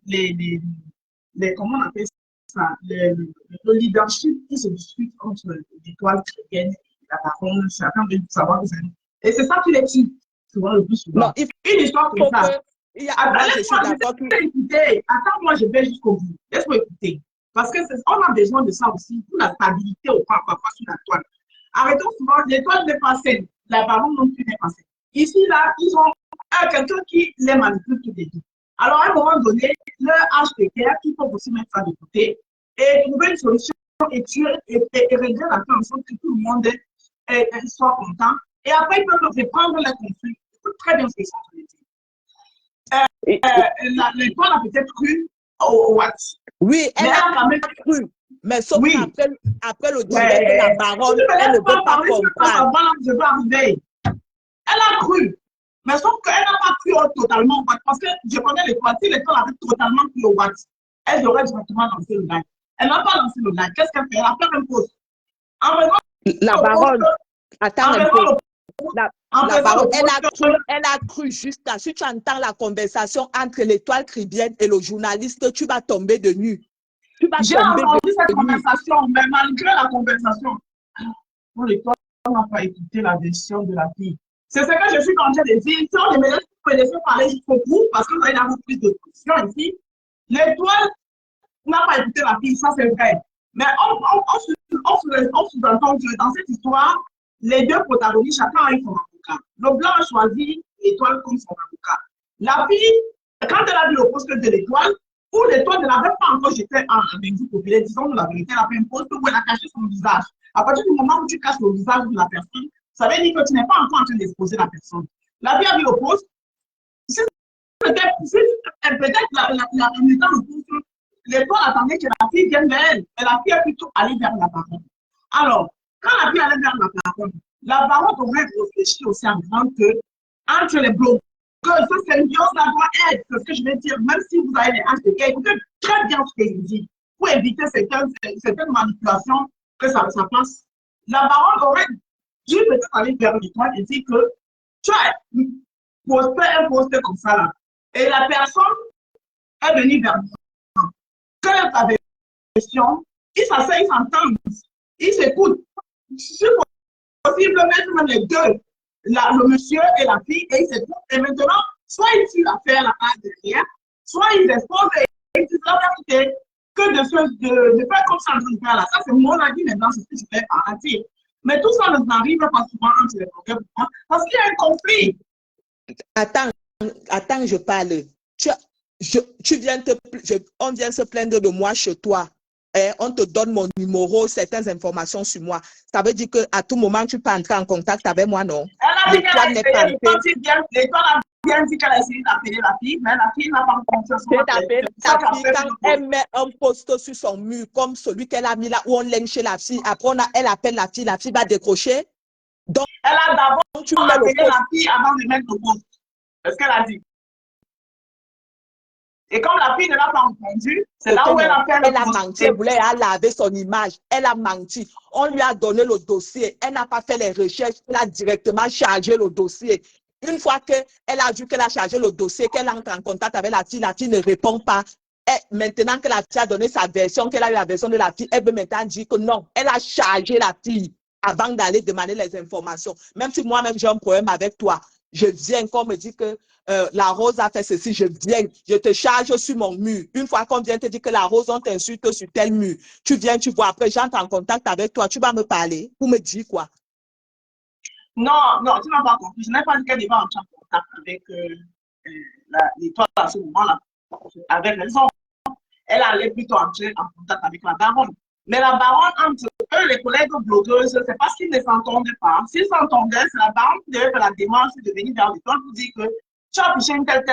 comment on appelle ça, le leadership qui se discute entre l'étoile chrétienne et la baronne. Chacun veut savoir que c'est. Et c'est ça qui les tue, souvent le plus souvent. Non, Une histoire comme ça. Attends, moi, je vais jusqu'au bout. Laisse-moi écouter. Parce qu'on a besoin de ça aussi pour la stabilité au parfois sur la toile. Arrêtons souvent, l'étoile n'est pas saine. La baronne non plus n'est pas saine. Ici, là, ils ont quelqu'un qui les manipule tous les deux. Alors, à un moment donné, leur âge de guerre, il faut aussi mettre ça de côté et trouver une solution et régler la fin en sorte que tout le monde soit content. Et après, ils peuvent reprendre le conflit. Écoute très bien ce qu'ils sont en train de dire. L'étoile a peut-être cru au Watts. Oui, elle a quand même cru. Mais sauf qu'après le direct de la baronne, elle ne peut pas comprendre. Je vais arriver. Elle a cru. Mais sauf qu'elle n'a pas cru totalement au Watts. Parce que je connais l'étoile. Si l'étoile avait totalement cru au Watts, elle aurait directement lancé le live. Elle n'a pas lancé le live. Qu'est-ce qu'elle fait? Elle a fait un pause. La baronne, attends un peu. La baronne, elle a cru jusqu'à, si tu entends la conversation entre l'étoile chrétienne et le journaliste, tu vas tomber de nu. J'ai entendu cette conversation, mais malgré la conversation, l'étoile n'a pas écouté la version de la fille. C'est ce que je suis en train de dire. Si on me laisse parler jusqu'au bout, parce que vous avez la reprise de question ici, l'étoile n'a pas écouté la fille, ça c'est vrai. Mais on sous-entend que dans cette histoire, les deux protagonistes, chacun a eu son avocat. Le blanc a choisi l'étoile comme son avocat. La fille, quand elle a vu le poste de l'étoile, où l'étoile ne l'avait pas encore jeté en exil populaire, disons la vérité, elle a fait un poste où elle a caché son visage. À partir du moment où tu caches le visage de la personne, ça veut dire que tu n'es pas encore en train d'exposer la personne. La fille a vu le poste. Peut-être la militant le poste, l'étoile attendait que la fille vienne vers elle, mais la fille a plutôt allé vers la baronne. Alors, quand la fille allait vers la baronne aurait réfléchi aussi en disant que entre les blocs, que cette symbiose-là doit être, c'est ce que je vais dire, même si vous avez les haches de guerre, écoutez très bien ce que je dis, pour éviter certaines manipulations que ça passe. La baronne aurait dû peut-être aller vers l'étoile et dire que tu as posté un poste comme ça là, et la personne est venue vers moi. Quelle est ta version? Ils s'asseyent, ils s'entendent, ils s'écoutent. Si possible, mettre même les deux, le monsieur et la fille, et ils s'écoutent. Et maintenant, soit ils tuent l'affaire la base derrière, soit ils exposent et ils disent la vérité. Que de faire comme ça, de faire là. Ça, c'est mon avis maintenant, c'est ce que je fais à dire. Mais tout ça n'arrive pas souvent entre les blogueurs parce qu'il y a un conflit. Attends, je parle. On vient se plaindre de moi chez toi. On te donne mon numéro, certaines informations sur moi. Ça veut dire qu'à tout moment, tu peux entrer en contact avec moi, non? L'étoile a bien dit qu'elle a essayé d'appeler la fille, mais la fille n'a pas confiance. Quand elle met un poste sur son mur, comme celui qu'elle a mis là, où on l'aime chez la fille, après elle appelle la fille va décrocher. Donc, elle a d'abord appelé la fille avant de mettre le poste. C'est ce qu'elle a dit. Et comme la fille ne l'a pas entendu, c'est là où elle a fait elle a menti, elle voulait laver son image. Elle a menti. On lui a donné le dossier. Elle n'a pas fait les recherches. Elle a directement chargé le dossier. Une fois qu'elle a vu qu'elle a chargé le dossier, qu'elle entre en contact avec la fille ne répond pas. Et maintenant que la fille a donné sa version, qu'elle a eu la version de la fille, elle veut maintenant dire que non, elle a chargé la fille avant d'aller demander les informations. Même si moi-même j'ai un problème avec toi, je viens, qu'on me dit que la Rose a fait ceci, je viens, je te charge sur mon mur. Une fois qu'on vient te dire que la Rose, on t'insulte sur tel mur, tu viens, tu vois, après j'entre en contact avec toi, tu vas me parler pour me dire quoi? Non, tu n'as pas compris. Je n'ai pas dit qu'elle va entrer en contact avec l'étoile à ce moment-là. Avec raison. Elle allait plutôt entrer en contact avec la baronne. Mais la baronne, entre eux les collègues blogueuses, c'est parce qu'ils ne s'entendaient pas. S'ils s'entendaient, c'est la baronne qui devait faire la démarche de venir vers l'école pour dire que tu as affiché une telle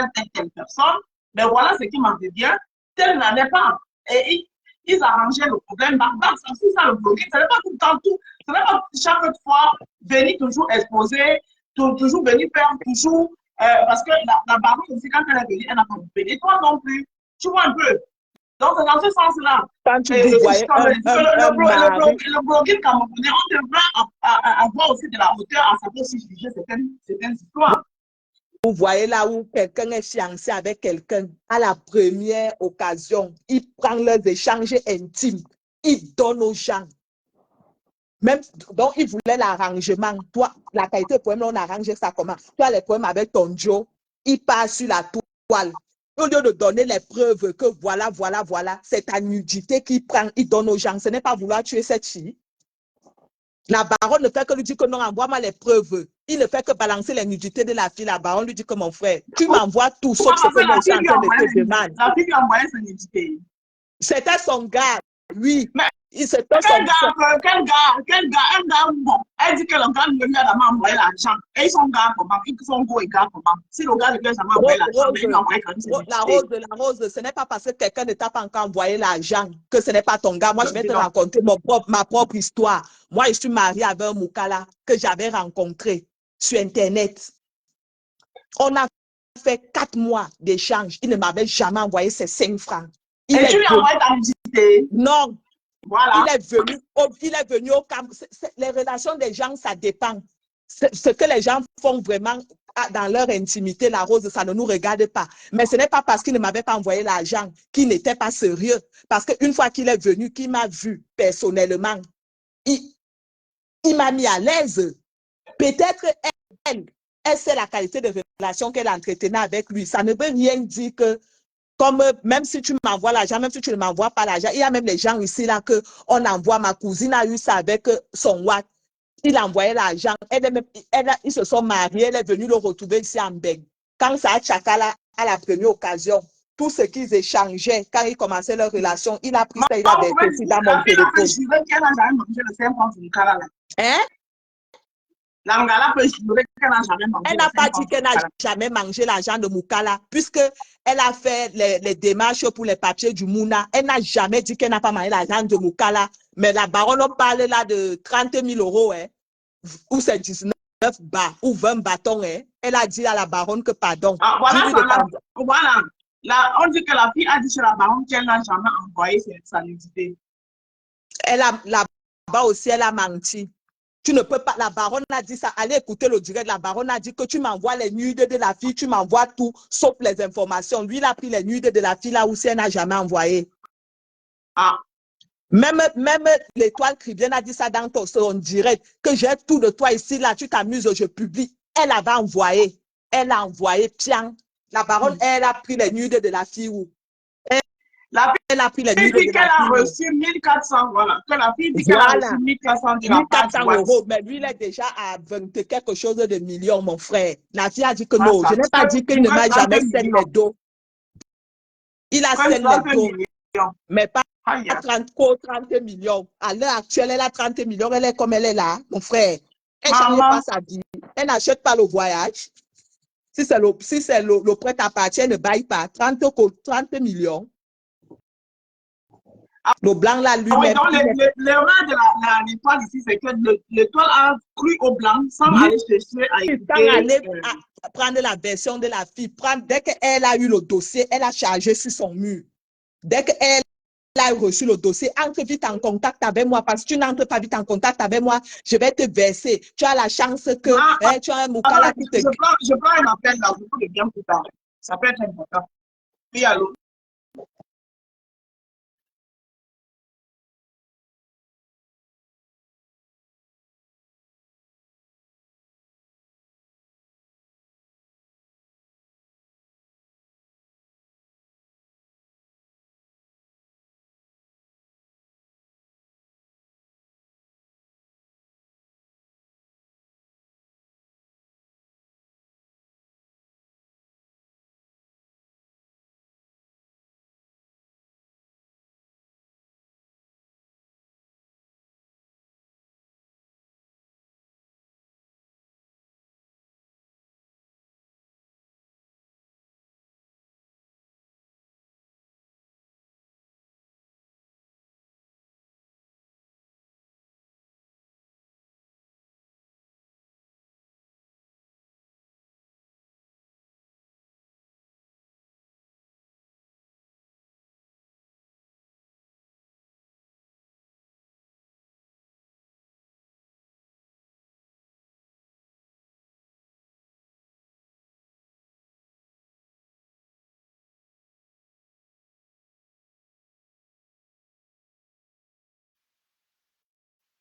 personne, mais voilà ce qui m'en revient, telle n'en est pas. Et ils arrangeaient le problème. C'est aussi ça le bloguing. Ce n'est pas tout le temps tout. Ce n'est pas chaque fois venir toujours exposer, toujours venir faire, toujours. Parce que la baronne aussi, quand elle est venue, elle n'a pas coupé. Et toi non plus. Tu vois un peu. Donc, c'est dans ce sens-là. Quand vous voyez Le blogging camerounais, on devrait avoir aussi de la hauteur à savoir aussi juger certaines histoires. Vous voyez là où quelqu'un est fiancé avec quelqu'un, à la première occasion, il prend leurs échanges intimes, il donne aux gens. Même, donc, il voulait l'arrangement. Toi, la qualité de poème, on arrange ça comment? Toi, les poèmes avec ton Joe, il passe sur la toile. Au lieu de donner les preuves que voilà, c'est ta nudité qu'il prend, il donne aux gens. Ce n'est pas vouloir tuer cette fille. La baronne ne fait que lui dire que non, envoie-moi les preuves. Il ne fait que balancer les nudités de la fille. La baronne lui dit que mon frère, tu m'envoies tout, sauf ce que moi je suis en train de te demander. La fille lui a envoyé ses nudités. C'était son gars, oui. Mais c'était quel gars, un gars, bon, elle dit que le gars ne lui a jamais envoyé l'argent. Et son gars, comment? Son go et gars, comment? Si le gars ne lui a jamais envoyé l'argent, il lui a envoyé quand même ses nudités. La rose, ce n'est pas parce que quelqu'un ne t'a pas encore envoyé l'argent que ce n'est pas ton gars. Moi, je vais te raconter ma propre histoire. Moi, je suis mariée avec un Moukala que j'avais rencontré sur Internet. On a fait 4 mois d'échange. Il ne m'avait jamais envoyé ses 5 francs. Et tu lui as envoyé ta nudité? Non. Voilà. Il est venu au camp. Les relations des gens, ça dépend. Ce que les gens font vraiment dans leur intimité, la rose, ça ne nous regarde pas. Mais ce n'est pas parce qu'il ne m'avait pas envoyé l'argent qu'il n'était pas sérieux. Parce qu'une fois qu'il est venu, qu'il m'a vu personnellement, il m'a mis à l'aise. Peut-être elle sait la qualité de relation qu'elle entretenait avec lui. Ça ne veut rien dire que même si tu m'envoies l'argent, même si tu ne m'envoies pas l'argent, il y a même les gens ici là qu'on envoie. Ma cousine a eu ça avec son Watt. Il a envoyé l'argent. Ils se sont mariés. Elle est venue le retrouver ici en Beng. Quand ça a Tchakala à la première occasion, tout ce qu'ils échangeaient, quand ils commençaient leur relation, il a pris ça, il a versé dans mon téléphone. Hein? Elle n'a pas dit qu'elle n'a jamais mangé l'argent de Moukala, puisqu'elle a fait les démarches pour les papiers du Mouna. Elle n'a jamais dit qu'elle n'a pas mangé l'argent de Moukala. Mais la baronne, on parle là de 30 000 euros, hein, ou c'est 19 bas, ou 20 bâtons. Hein. Elle a dit à la baronne que pardon. Ah, voilà. Là, on dit que la fille a dit chez la baronne qu'elle n'a jamais envoyé sa nudité. Là-bas aussi, elle a menti. Tu ne peux pas, la baronne a dit ça, allez écouter le direct, la baronne a dit que tu m'envoies les nudes de la fille, tu m'envoies tout, sauf les informations. Lui, il a pris les nudes de la fille là où elle n'a jamais envoyé. Ah. Même l'étoile Cribienne a dit ça dans son direct, que j'ai tout de toi ici, là, tu t'amuses, je publie. Elle avait envoyé, elle a envoyé, tiens. La baronne, elle a pris les nudes de la fille où? Elle a pris les nudes de la fille. Qu'elle a reçu 1400, voilà. Que la fille dit qu'elle a reçu 1400 €. Mais lui, il est déjà à 20 quelque chose de millions, mon frère. La fille a dit que non. Je n'ai pas dit qu'il ne m'a jamais scellé les dos. Il a scellé les dos. Mais pas 30 millions. À l'heure actuelle, elle a 30 millions. Elle est comme elle est là, mon frère. Elle ne change pas sa vie. Elle n'achète pas le voyage. Si c'est le prêt-à-partir, elle ne baille pas. 30 millions. Le blanc, là, lui. Oui, donc l'erreur de l'étoile ici, c'est que l'étoile a cru au blanc sans aller chercher à écouter. Sans aller prendre la version de la fille. Dès qu'elle a eu le dossier, elle a chargé sur son mur. Dès qu'elle a reçu le dossier, entre vite en contact avec moi, parce que tu n'entres pas vite en contact avec moi, je vais te verser. Tu as la chance que tu as un Moukala qui te... Je prends un appel là, je peux bien plus tard. Ça peut être important. Oui, allô?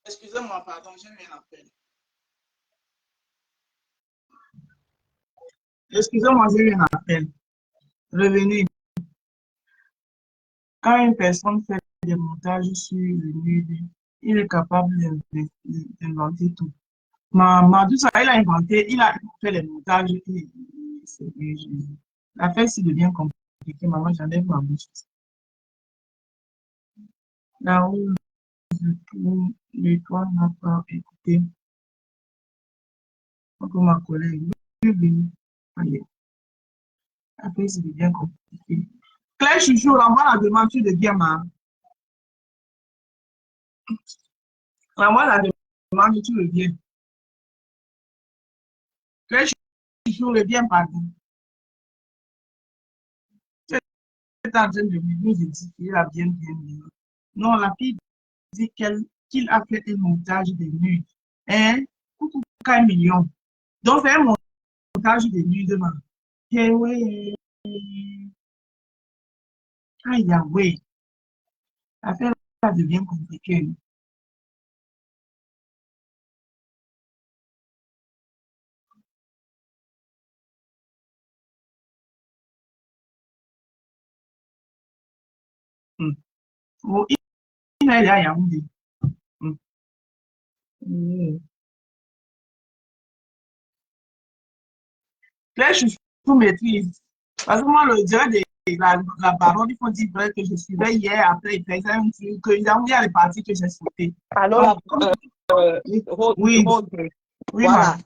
Excusez-moi, pardon, j'ai eu un appel. Excusez-moi, j'ai eu un appel. Revenez. Quand une personne fait des montages sur le nude, il est capable d'inventer tout. Tout ça, il a fait les montages. L'affaire, c'est devient compliqué. Maman, j'enlève ma bouche. Là où je trouve l'étoile n'a pas écouté. Comme ma collègue. Oui. Allez. Après, c'est devient compliqué. Claire Chouchou, renvoie la demande, tu deviens ma. Renvoie la demande, tu reviens. Claire Chouchou, reviens, pardon. Tu es en train de nous édifier la bien. Non, la fille dit qu'il a fait un montage de nudes. Hein? Pour 4 millions. Donc, c'est un montage de nudes, man. Eh oui. Aïe, oui. L'affaire, ça devient compliqué. Oh, il est à Yaoundé. Claire, je suis maîtrise. Parce que moi, le direct de la baronne, il faut dire vrai que je suivais hier, après, il faisait un truc, il y a les parties que j'ai sautées. Alors, Oui, voilà.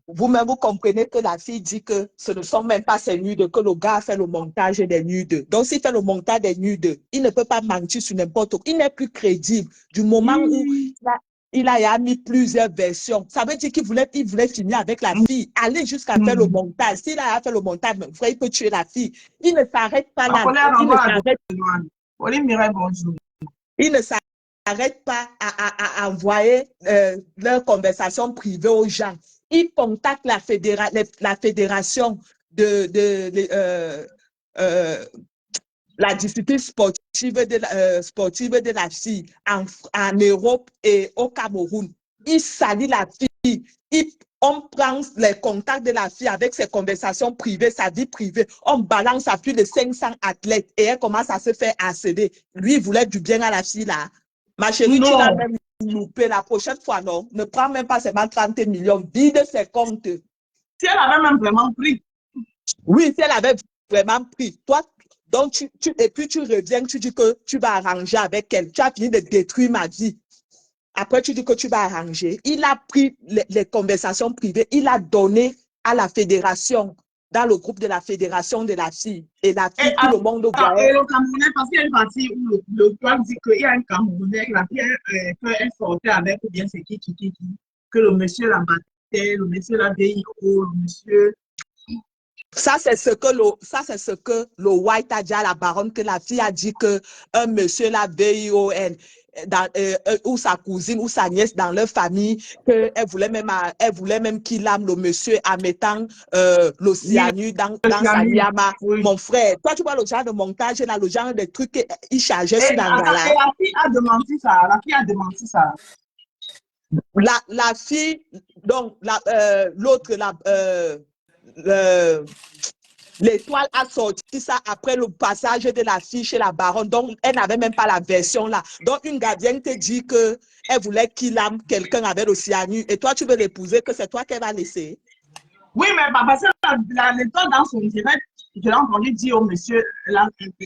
Vous-même, vous comprenez que la fille dit que ce ne sont même pas ses nudes, que le gars fait le montage des nudes. Donc, s'il fait le montage des nudes, il ne peut pas mentir sur n'importe quoi. Il n'est plus crédible. Du moment où il a mis plusieurs versions, ça veut dire qu'il voulait finir avec la fille, aller jusqu'à faire le montage. S'il a fait le montage, il peut tuer la fille. Il ne s'arrête pas là. Il ne s'arrête pas à envoyer leur conversation privée aux gens. Il contacte la fédération de la discipline sportive de la fille en Europe et au Cameroun. Il salue la fille. On prend les contacts de la fille avec ses conversations privées, sa vie privée. On balance à plus de 500 athlètes et elle commence à se faire harceler. Lui, il voulait du bien à la fille là. Ma chérie, tu l'as même loupé la prochaine fois, non? Ne prends même pas seulement 30 millions. Vide ses comptes. Si elle avait même vraiment pris. Oui, si elle avait vraiment pris. Toi, donc, et puis tu reviens, tu dis que tu vas arranger avec elle. Tu as fini de détruire ma vie. Après, tu dis que tu vas arranger. Il a pris les conversations privées, il a donné à la fédération, dans le groupe de la fédération de la fille. Et la fille, tout le monde voyait. Et le Camerounais, parce qu'il y a une partie où le toit dit qu'il y a un Camerounais, la fille, elle sortait avec, ou bien c'est qui, que le monsieur la battait, le monsieur la DIO, le monsieur. Ça, c'est ce que le White a dit à la baronne, que la fille a dit que un monsieur la VION, ou sa cousine ou sa nièce dans leur famille, qu'elle voulait même qu'il ame le monsieur en mettant le cyanure dans sa yama. Oui. Mon frère, toi tu vois le genre de montage là, le genre de trucs qu'il chargeait sur la gala. Et la fille a demandé ça, La fille, donc l'autre, l'étoile a sorti ça après le passage de la fille chez la baronne. Donc, elle n'avait même pas la version là. Donc, une gardienne te dit qu'elle voulait qu'il ame quelqu'un avec le cyanure. Et toi, tu veux l'épouser, que c'est toi qu'elle va laisser. Oui, mais parce que l'étoile dans son direct, je l'ai entendu dire au monsieur,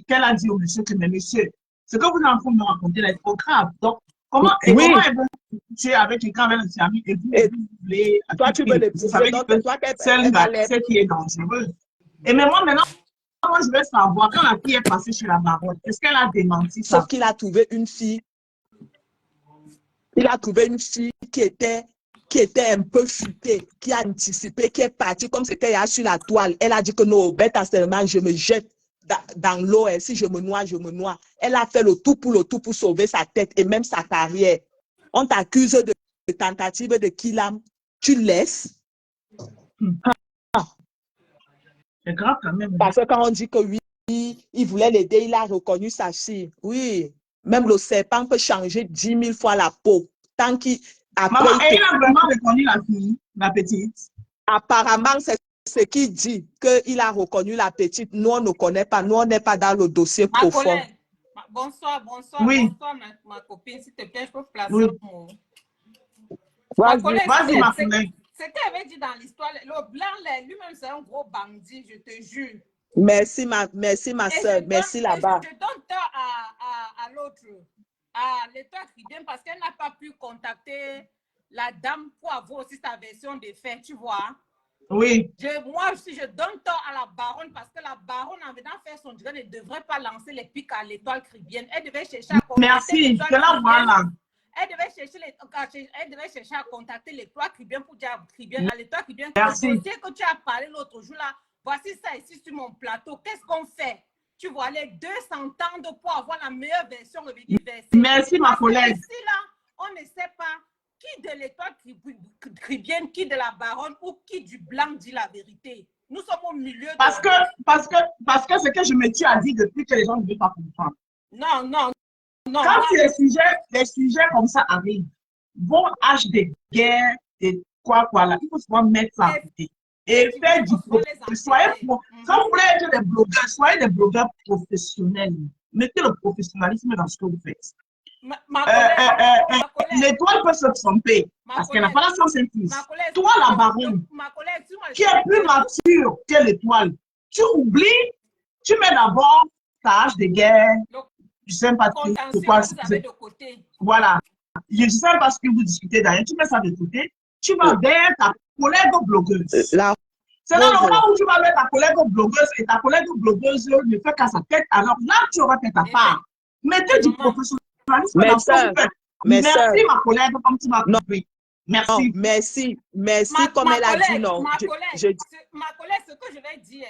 qu'elle a dit au monsieur que, mais monsieur, ce que vous êtes en train de me raconter là, c'est trop grave. Donc, comment elle va tuer avec quelqu'un avec le cyanure et vous voulez. Toi, tu veux l'épouser. C'est qui est dangereux. Et mais moi, maintenant, je veux savoir, quand la fille est passée chez la baronne, est-ce qu'elle a démenti ça? Sauf qu'il a trouvé une fille. Il a trouvé une fille qui était un peu futée, qui a anticipé, qui est partie comme c'était sur la toile. Elle a dit que non, bête seulement, je me jette dans l'eau et si je me noie, je me noie. Elle a fait le tout pour sauver sa tête et même sa carrière. On t'accuse de tentative de killam. Tu laisses. C'est grave quand même. Parce que quand on dit que oui, il voulait l'aider, il a reconnu sa fille. Oui, même le serpent peut changer 10 000 fois la peau. tant qu'il... Maman, elle a vraiment reconnu la fille, la petite. Apparemment, c'est ce qu'il dit, qu'il a reconnu la petite. Nous, on ne connaît pas. Nous, on n'est pas dans le dossier Ma profond. collègue, bonsoir, Oui. bonsoir, ma copine, s'il te plaît, je peux placer Oui. un mot. Ma collègue, Vas-y, ma collègue. ce qu'elle avait dit dans l'histoire, le blanc, lui-même, c'est un gros bandit, je te jure. Merci, ma soeur. Merci là-bas. Je donne tort à l'autre, à l'État tribunal, parce qu'elle n'a pas pu contacter la dame pour avoir aussi sa version des faits, tu vois. Oui. Moi aussi, je donne tort à la baronne parce que la baronne, en venant faire son job, ne devrait pas lancer les pics à l'étoile caribéenne. Elle devait chercher à contacter Merci, je la vois là. Elle devait chercher à contacter l'étoile caribéenne pour dire à l'étoile caribéenne que Merci. le dossier que tu as parlé l'autre jour là, voici ça ici sur mon plateau. Qu'est-ce qu'on fait? Tu vois, les deux s'entendent pour avoir la meilleure version revenue versée. Merci, ma collègue. Ici là, on ne sait pas qui de l'étoile caribéenne, qui de la baronne ou qui du blanc dit la vérité. Nous sommes au milieu de... Parce que ce que je me suis dit depuis que les gens ne veulent pas comprendre. Non. Quand les sujets comme ça arrivent, vos haches de guerre et quoi là, il faut souvent mettre ça à côté. Et faire du quand vous voulez être des blogueurs, soyez des blogueurs professionnels. Mettez le professionnalisme dans ce que vous faites. L'étoile peut se tromper parce qu'elle n'a pas la sens incluse. Toi, la baronne, qui est plus mature que l'étoile, tu oublies, tu mets d'abord ta hache de guerre, je ne sais pas pourquoi. Voilà. Je ne sais pas ce que vous discutez d'ailleurs, tu mets ça de côté, tu vas vers ta collègue blogueuse. C'est dans le moment où tu vas mettre ta collègue blogueuse et ta collègue blogueuse ne fait qu'à sa tête, alors là, tu auras fait ta part. Mettez du professionnalisme dans ce que vous faites. Merci, ma collègue, comme tu m'as compris. Merci. Merci, comme elle a dit, non. Ma collègue, ce que je vais dire,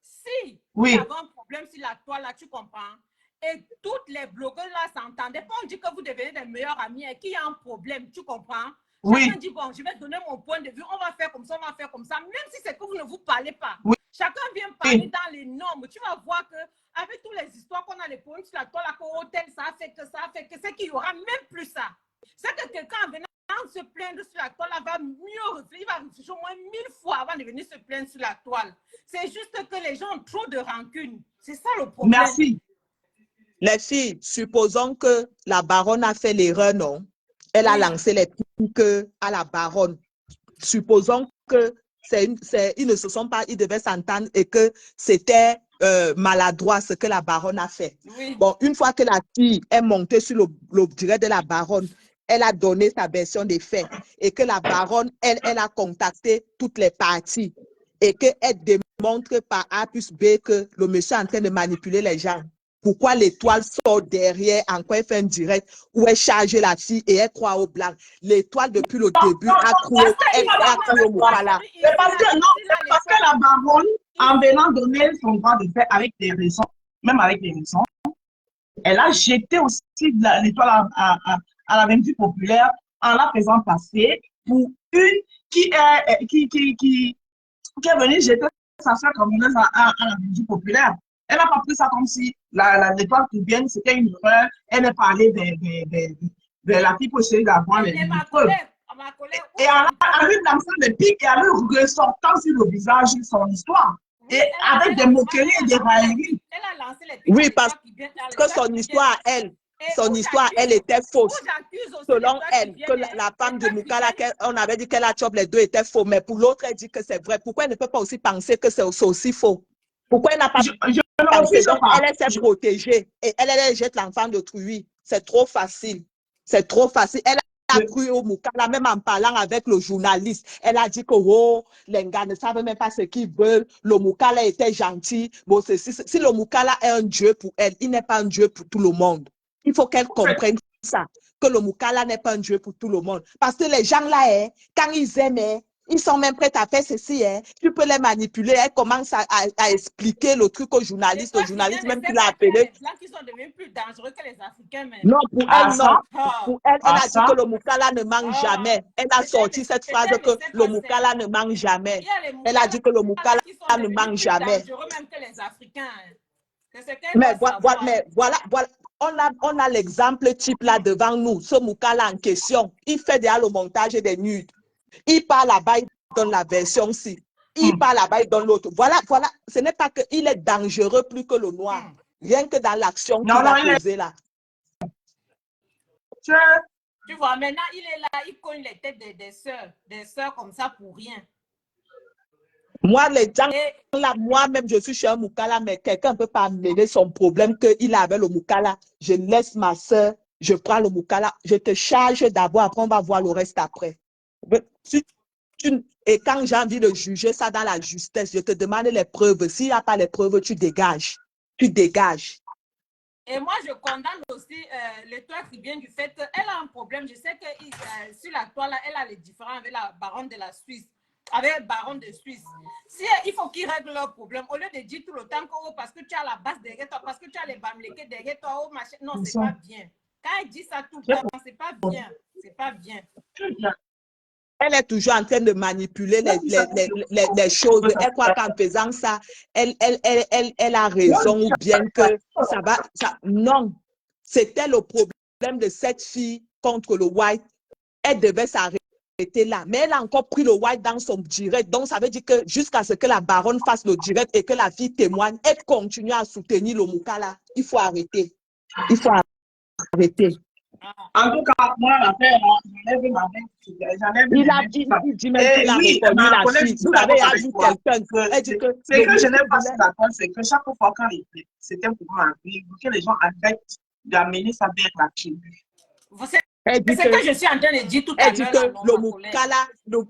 si oui. il y avait un problème sur la toile, là, tu comprends, et toutes les blogueuses là s'entendaient, pas on dit que vous devenez des meilleurs amis et qu'il y a un problème, tu comprends? Oui. Chacun dit, bon, je vais donner mon point de vue, on va faire comme ça, même si c'est que vous ne vous parlez pas. Oui. Chacun vient parler dans les normes. Tu vas voir que avec toutes les histoires qu'on a les problèmes sur la toile, à hôtel, ça a fait que, c'est qu'il n'y aura même plus ça. C'est que quelqu'un en venant se plaindre sur la toile, va mieux réfléchir, il va réfléchir au moins 1000 fois avant de venir se plaindre sur la toile. C'est juste que les gens ont trop de rancune. C'est ça le problème. Merci. Les filles, supposons que la baronne a fait l'erreur, non? Elle a lancé les pics à la baronne. Supposons que ils ne se sont pas, ils devaient s'entendre et que c'était maladroit ce que la baronne a fait. Oui. Bon, une fois que la fille est montée sur le direct de la baronne, elle a donné sa version des faits et que la baronne, elle a contacté toutes les parties et qu'elle démontre par A plus B que le monsieur est en train de manipuler les gens. Pourquoi l'étoile sort derrière, encore elle fait un direct où elle charge la fille et elle croit au blanc. L'étoile, depuis le début, a cru au Moukala. C'est parce que la baronne, en venant donner son droit de faire avec des raisons, même avec des raisons, elle a jeté aussi l'étoile à la vindicte populaire en la faisant passer pour une qui est venue jeter sa soeur communeuse à la vindicte populaire. Elle n'a pas pris ça comme si l'étoile caribéenne, c'était une erreur. Elle n'est pas allée vers la fille pour essayer d'avoir les preuves. Et en lui lançant des pics et en lui ressortant sur le visage son histoire. Et avec des moqueries et des railleries. Oui, parce que son histoire, elle était fausse. Selon elle, que la femme de Moukala, on avait dit qu'elle a chopé les deux étaient faux. Mais pour l'autre, elle dit que c'est vrai. Pourquoi elle ne peut pas aussi penser que c'est aussi faux? Pourquoi elle n'a pas pensé? Donc, elle s'est protégée et elle jette l'enfant d'autrui. C'est trop facile. C'est trop facile. Elle a cru au Moukala, même en parlant avec le journaliste. Elle a dit que oh, les gars ne savent même pas ce qu'ils veulent. Le Moukala était gentil. Bon, si le Moukala est un dieu pour elle, il n'est pas un dieu pour tout le monde. Il faut qu'elle comprenne ça, que le Moukala n'est pas un dieu pour tout le monde. Parce que les gens là, quand ils aiment, ils sont même prêts à faire ceci. Tu peux les manipuler. Elle commence à expliquer le truc au journaliste. Le journaliste, même qui l'a appelé. Les Blancs qui sont devenus plus dangereux que les Africains. Même. Non, pour elle, non. Pour elle, elle a dit que le Moukala ne mange jamais. Elle a sorti cette phrase que le Moukala ne mange jamais. Elle a dit que le Moukala ne mange jamais. Même que les Africains. Mais voilà, on a l'exemple type là devant nous, ce Moukala en question. Il fait déjà le montage des nudes. Il part là-bas, il donne la version-ci. Il part là-bas, il donne l'autre. Voilà. Ce n'est pas qu'il est dangereux plus que le noir. Rien que dans l'action qu'il a posée là. Tu vois, maintenant, il est là, il cogne les têtes des sœurs comme ça pour rien. Moi, les gens là, moi-même, je suis chez un Moukala, mais quelqu'un ne peut pas amener son problème qu'il a avec le Moukala. Je laisse ma soeur, je prends le Moukala, je te charge d'abord, après on va voir le reste après. Et quand j'ai envie de juger ça dans la justesse, je te demande les preuves. S'il n'y a pas les preuves, tu dégages. Tu dégages. Et moi, je condamne aussi l'étoile qui vient du fait qu'elle a un problème. Je sais que sur la toile, elle a les différends avec la baronne de la Suisse. Avec le baron de Suisse. Si, il faut qu'ils règlent leur problème. Au lieu de dire tout le temps que oh, parce que tu as la base derrière toi, parce que tu as les bamléqués derrière toi, oh, machin. Non, c'est pas bien. Quand elle dit ça tout le temps, c'est pas bien. C'est pas bien. Elle est toujours en train de manipuler les choses. Elle croit qu'en faisant ça, elle a raison ou bien que ça va. Non, c'était le problème de cette fille contre le white. Elle devait s'arrêter là. Mais elle a encore pris le white dans son direct. Donc, ça veut dire que jusqu'à ce que la baronne fasse le direct et que la fille témoigne, elle continue à soutenir le Moukala. Il faut arrêter. Il faut arrêter. En tout cas, moi, l'affaire, j'enlève ma main. Il dit même qu'il a reconnu la fille. Vous avez vu quelqu'un. Ce que je n'aime pas sur la toile, c'est que chaque fois quand c'était pour moi, que les gens arrêtent d'amener ça vers la tribu. C'est ce que je suis en train de dire tout à l'heure.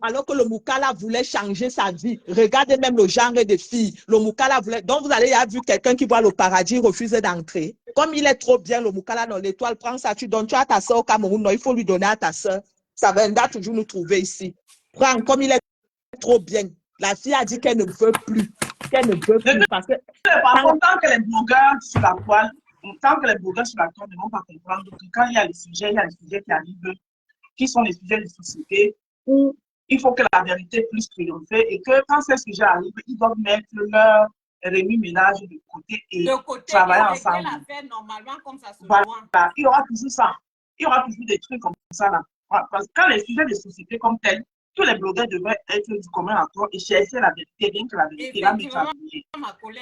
Alors que le Moukala voulait changer sa vie. Regardez même le genre de fille. Le Moukala voulait. Donc, vous allez avoir vu quelqu'un qui voit le paradis refuser d'entrer. Comme il est trop bien, le Moukala dans l'étoile, prends ça, tu donnes. Tu as ta soeur au Cameroun, non, il faut lui donner à ta soeur. Ça va toujours nous trouver ici. Prends, comme il est trop bien. La fille a dit qu'elle ne veut plus. Qu'elle ne veut plus. Parce que. Par contre, tant que les blogueurs sur la toile, tant que les blogueurs sur la toile ne vont pas comprendre que quand il y a les sujets qui arrivent, qui sont les sujets de société, où il faut que la vérité puisse triompher et que quand ces sujets arrivent, ils doivent mettre leur remue-ménage de côté et travailler ensemble. Normalement, comme ça se voilà. Il y aura toujours ça. Il y aura toujours des trucs comme ça là. Parce que quand les sujets de société comme tels, tous les blogueurs devraient être du commun accord et chercher la vérité, bien que la vérité va m'établir.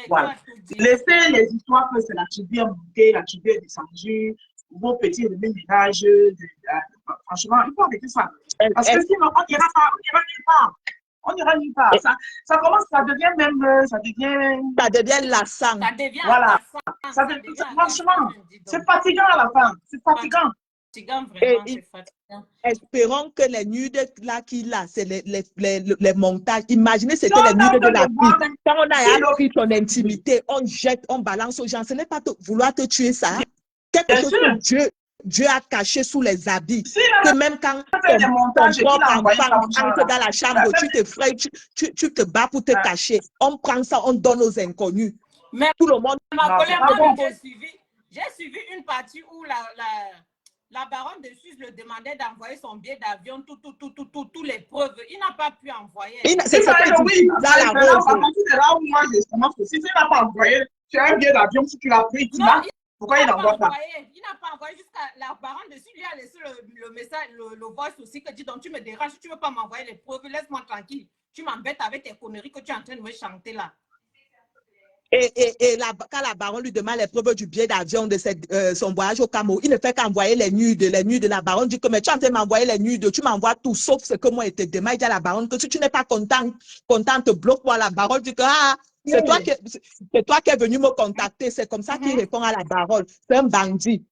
Voilà. Laissez les histoires que c'est la tribu montée, la tribu est descendue, vos petits remue-ménages. Franchement, il faut arrêter ça. Parce que sinon, on n'ira pas. On n'ira nulle part. Ça commence, ça devient même. Ça devient lassant. Ça devient voilà. Franchement, c'est fatigant à la fin. C'est fatigant. Espérons que les nudes là qu'il a, c'est les montages. Imaginez c'était les nudes de la fille. Quand on a appris ton intimité, on jette, on balance aux gens. Ce n'est pas vouloir te tuer ça. Quelque chose que Dieu a caché sous les habits. Que même quand ton propre enfant entre dans la chambre, tu te frayes, tu te bats pour te cacher. On prend ça, on donne aux inconnus. Mais tout le monde. J'ai suivi une partie où la baronne de Suisse le demandait d'envoyer son billet d'avion, toutes les preuves. Il n'a pas pu envoyer. C'est ça, oui. Là où moi, je commence aussi. Si tu n'as pas envoyé, tu as un billet d'avion, si tu l'as pris, tu l'as. Pourquoi il n'envoie pas? Il n'a pas envoyé jusqu'à la baronne de Suisse. Lui a laissé le message, le voice aussi, que dit donc tu me déranges, tu ne veux pas m'envoyer les preuves, laisse-moi tranquille. Tu m'embêtes avec tes conneries que tu es en train de me chanter là. Et quand la baronne lui demande les preuves du billet d'avion de son voyage au Cameroun, il ne fait qu'envoyer les nudes. La baronne dit que mais tu es en train de m'envoyer les nudes, tu m'envoies tout sauf ce que moi je te demande. Il dit à la baronne que si tu n'es pas contente, bloque-moi. La baronne dit que c'est toi qui es venu me contacter. C'est comme ça qu'il répond à la baronne. C'est un bandit.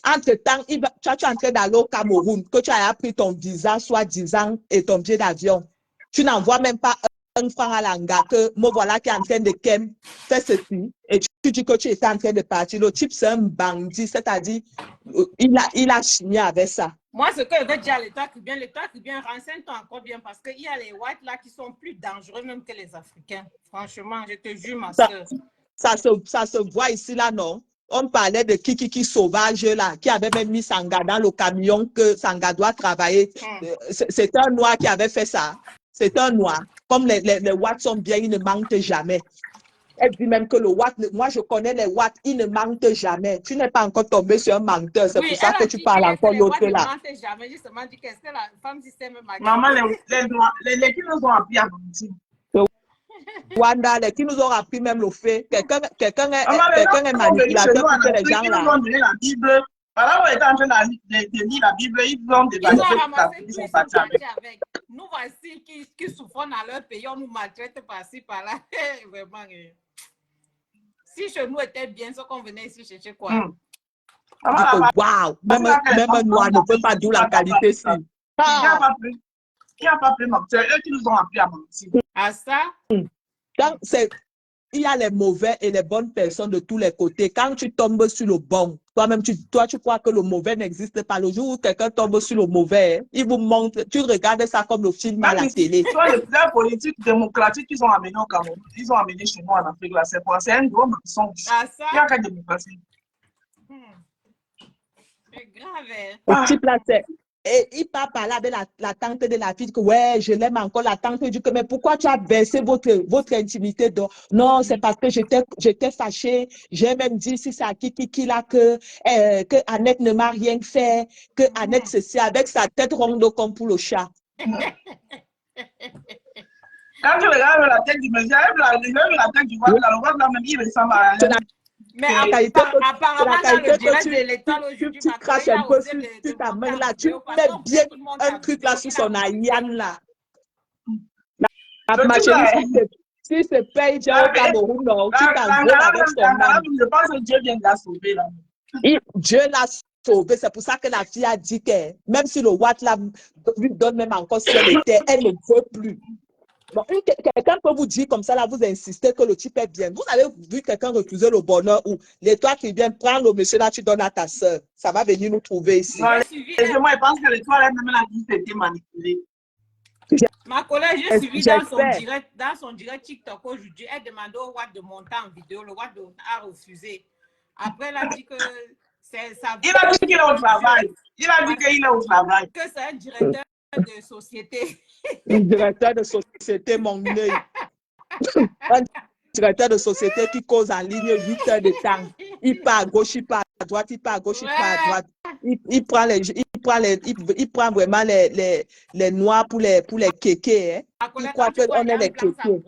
Entre-temps, tu es en train d'aller au Cameroun, que tu as pris ton visa, soi-disant, et ton billet d'avion. Tu n'envoies même pas un franc à l'anga, que me voilà qui est en train de faire ceci, et tu dis que tu étais en train de partir. Le type, c'est un bandit, c'est-à-dire, il a signé avec ça. Moi, ce que je veux dire à l'État cubain, renseigne-toi encore bien, parce qu'il y a les whites là qui sont plus dangereux même que les Africains. Franchement, je te jure, ma soeur. Ça se voit ici, là, non? On parlait de Kiki sauvage, là, qui avait même mis Sanga dans le camion, que Sanga doit travailler. C'est un noir qui avait fait ça. C'est un noir. Comme les Watts sont bien, ils ne mentent jamais. Elle dit même que le Watt, moi je connais les Watts, ils ne mentent jamais. Tu n'es pas encore tombé sur un menteur, c'est Oui, pour ça elle que a tu dit parles hier que encore les l'autre Watts ne là. mentent jamais. Justement, dit qu'est-ce que la femme système m'a Maman, les qui nous ont appris à mentir. Wanda, qui nous ont appris même le fait, quelqu'un Maman, les gens est qui sont venus chez manipulateur nous en pour que les Afrique, gens ils nous là. ont donné la Bible. Pendant qu'on était en train de lire la Bible, ils nous ont Ils dévalisé ont toute la ramassé Bible, tout, ils sont ils sont partis avec. partis avec. Nous voici qui souffrons dans leur pays, on nous maltraite par-ci, par-là. Vraiment. Si chez nous était bien, ce qu'on venait ici chercher quoi? Maman, la Waouh, même un noir ne peut pas d'où la qualité si. Il n'y a pas plus mentir. Eux qui nous ont appris à mentir. À ça? Donc, il y a les mauvais et les bonnes personnes de tous les côtés. Quand tu tombes sur le bon, toi-même, tu crois que le mauvais n'existe pas. Le jour où quelqu'un tombe sur le mauvais, il vous montre, tu regardes ça comme le film à la télé. Soit les plans politiques démocratiques qu'ils ont amenés au Cameroun, ils ont amené chez nous en Afrique, là, c'est quoi? C'est un gros mensonge. À ça? Il n'y a qu'à démocratie. C'est grave, hein? Le type là, et il part parler avec la tante de la fille que ouais, je l'aime encore. La tante dit que mais pourquoi tu as versé votre intimité d'or? Non, c'est parce que j'étais fâchée. J'ai même dit si c'est à qui là que Annette ne m'a rien fait, que Annette ceci avec sa tête ronde comme pour le chat. Quand tu regardes la tête du monsieur, la tête du roi, le roi là même, il ressemble à Mais la apparemment, dans qualité le direct que de l'étoile aujourd'hui, tu craches un peu sur ta main là, tu mets bien un truc là sur son aïan là. Ma chérie, si c'est paye au Cameroun, non, tu t'envoles avec son âme. Je pense que Dieu vient de la sauver là. Dieu l'a sauvé. C'est pour ça que la fille a dit que même si le Watt là lui donne même encore si elle était, elle ne veut plus. Bon, quelqu'un peut vous dire comme ça, là, vous insistez que le type est bien. Vous avez vu quelqu'un refuser le bonheur ou l'étoile qui vient prendre le monsieur là, tu donnes à ta soeur. Ça va venir nous trouver ici. Non, moi, je pense que l'étoile, elle même la vie, c'était manipulée. Ma collègue, j'ai suivi dans son direct TikTok aujourd'hui. Elle demandait au Watt de monter en vidéo. Le Watt a refusé. Après, elle a dit que c'est ça. Il a dit qu'il est au travail. Il a dit qu'il est au travail. Que c'est un directeur de société. Un directeur de société, mon œil. Un directeur de société qui cause en ligne 8 heures de temps. Il part à gauche, il part à droite, il part à gauche, il part à droite. Il prend vraiment les noirs pour les kékés. Hein. Il croit qu'on est les kékés.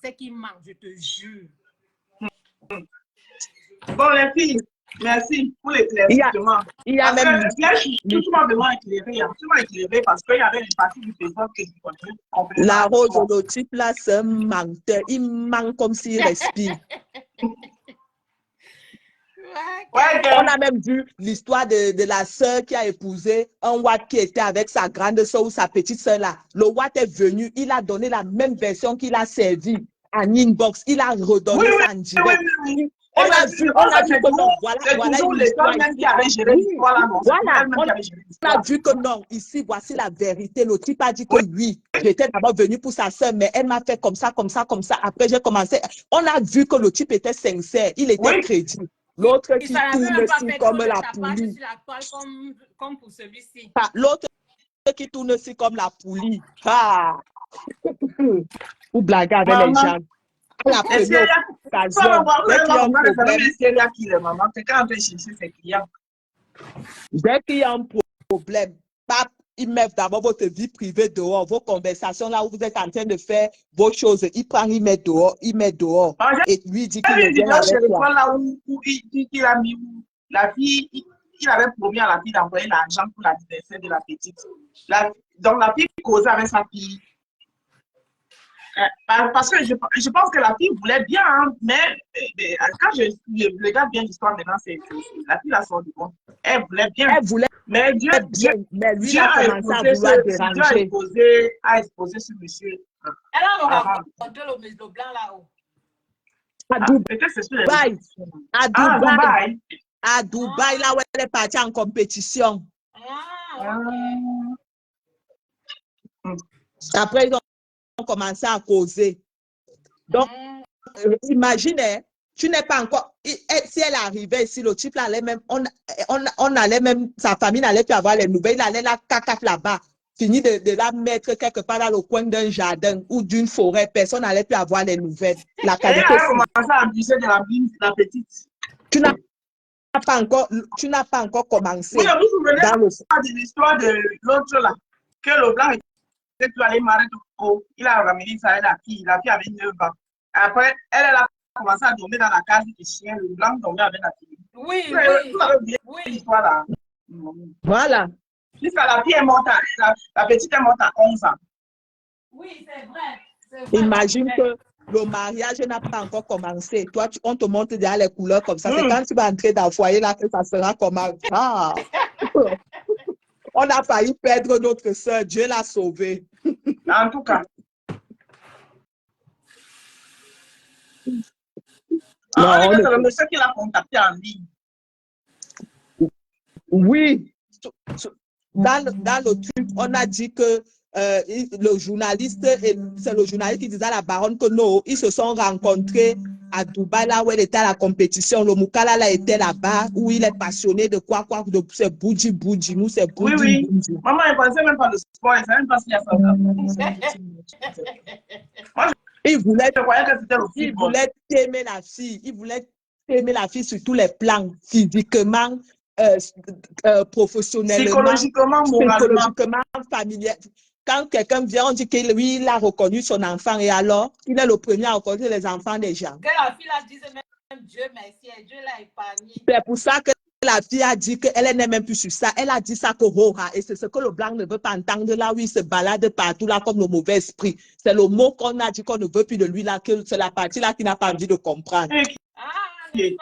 C'est qui manque, je te jure. Bon, les filles, merci pour l'éclaircissement. Il y a même... Là, je suis tout simplement éclairée. Absolument éclairée parce qu'il y avait une partie du Facebook que je connais. La rose holotype, là, c'est un menteur. Il manque comme s'il respire. On a même vu l'histoire de la sœur qui a épousé un Watt qui était avec sa grande sœur ou sa petite sœur là. Le Watt est venu, il a donné la même version qu'il a servi en inbox. Il a redonné ça en direct. On a vu que non, voilà on a vu que non, ici, voici la vérité. Le type a dit que oui, j'étais d'abord venu pour sa soeur, mais elle m'a fait comme ça, comme ça, comme ça. Après, j'ai commencé. On a vu que le type était sincère, il était crédible. L'autre qui tourne aussi comme la poulie. Comme pour celui-ci. L'autre qui tourne aussi comme la poulie. Ah! Ou blaguer avec les gens. La première occasion, dès qu'il y a un problème, il met d'abord votre vie privée dehors, vos conversations là où vous êtes en train de faire vos choses. Il prend, il met dehors. Et lui il dit qu'il est bien avec toi. Là où il a mis la fille, il avait promis à la fille d'envoyer l'argent pour l'anniversaire de la petite. Donc la fille causait avec sa fille. Parce que je pense que la fille voulait bien, hein, mais quand je regarde bien l'histoire maintenant, c'est la fille a sorti bon. Elle voulait bien. Mais Dieu a exposé ce monsieur. Elle a rencontré le blanc là-haut. À Dubaï, là où elle est partie en compétition. Après, ils ont commencé à causer. Donc, imagine, tu n'es pas encore... Si elle arrivait ici, le type là allait même... On allait même... Sa famille n'allait plus avoir les nouvelles. Il allait la cacafe là-bas. fini de la mettre quelque part dans le coin d'un jardin ou d'une forêt, personne n'allait plus avoir les nouvelles. La qualité. Elle a commencé à abuser de la petite. Tu n'as pas encore commencé. Oui, vous vous souvenez de l'histoire de l'autre là, que le blanc était allé marrer de coco. Il a ramené ça à la fille avait 9 ans. Après, elle a commencé à dormir dans la cage du chien, le blanc dormait avec la fille. Oui, Vous avez oublié l'histoire là. Voilà. Jusqu'à la fille est morte, la petite est morte à 11 ans. Oui, c'est vrai. Imagine que le mariage n'a pas encore commencé. Toi, on te montre déjà les couleurs comme ça. C'est quand tu vas entrer dans le foyer là que ça sera comment. Ah. On a failli perdre notre soeur. Dieu l'a sauvée. En tout cas. Non, c'est le monsieur qui l'a contacté en ligne. Oui. Dans le truc, on a dit que le journaliste, c'est le journaliste qui disait à la baronne que non, ils se sont rencontrés à Dubaï, là où elle était à la compétition. Le Moukala là était là-bas, où il est passionné de quoi, de c'est Boudji, nous c'est Boudji. Oui. Maman, elle ne pensait même pas de sport, elle ne savait même pas s'il y a ça. Il voulait aimer la fille. Il voulait aimer la fille sur tous les plans, physiquement, professionnellement, psychologiquement, familial. Quand quelqu'un vient, on dit que lui, il a reconnu son enfant et alors, il est le premier à reconnaître les enfants des gens. Que la fille a dit même Dieu merci, Dieu l'a épargné. C'est pour ça que la fille a dit qu'elle n'est même plus sur ça. Elle a dit ça que Roha, et c'est ce que le blanc ne veut pas entendre là où il se balade partout là comme le mauvais esprit. C'est le mot qu'on a dit qu'on ne veut plus de lui là, que c'est la partie là qui n'a pas envie de comprendre. Mais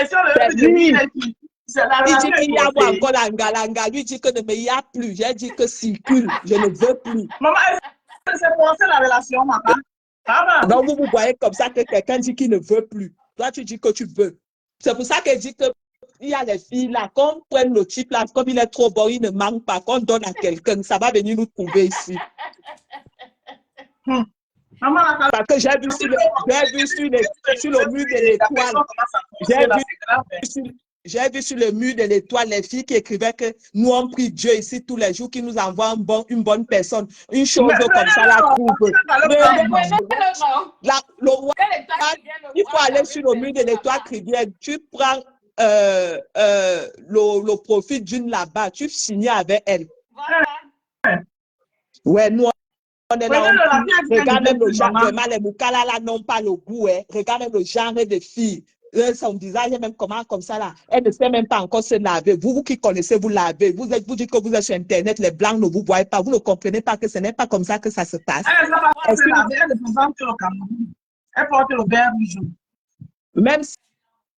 si on ne veut plus de lui, il est qui? Il dit qu'il y a encore l'anga, lui dit que ne me y a plus. J'ai dit que circule, je ne veux plus. Maman, c'est pour ça la relation, maman. Donc vous voyez comme ça que quelqu'un dit qu'il ne veut plus. Toi, tu dis que tu veux. C'est pour ça qu'elle dit que il y a les filles là, qu'on prenne le type là, comme il est trop bon, il ne manque pas, qu'on donne à quelqu'un, ça va venir nous trouver ici. Maman, parce que j'ai vu sur le mur de l'étoile, j'ai vu sur le mur de l'étoile les filles qui écrivaient que nous on prie Dieu ici tous les jours qui nous envoie une bonne personne. Une chose comme ça la trouve. Il faut aller sur le mur de l'étoile chrétienne. Tu prends le profil d'une là-bas, tu signes avec elle. Ouais, nous on est là. Regarde même le genre, vraiment les Moukala là n'ont pas le goût. Regarde même le genre de filles. Son visage est même comment comme ça là. Elle ne sait même pas encore se laver. Vous qui connaissez, vous lavez. Vous dites que vous êtes sur Internet, les blancs ne vous voient pas. Vous ne comprenez pas que ce n'est pas comme ça que ça se passe. Elle ne présente que le Cameroun. Elle porte le vert rouge. Même si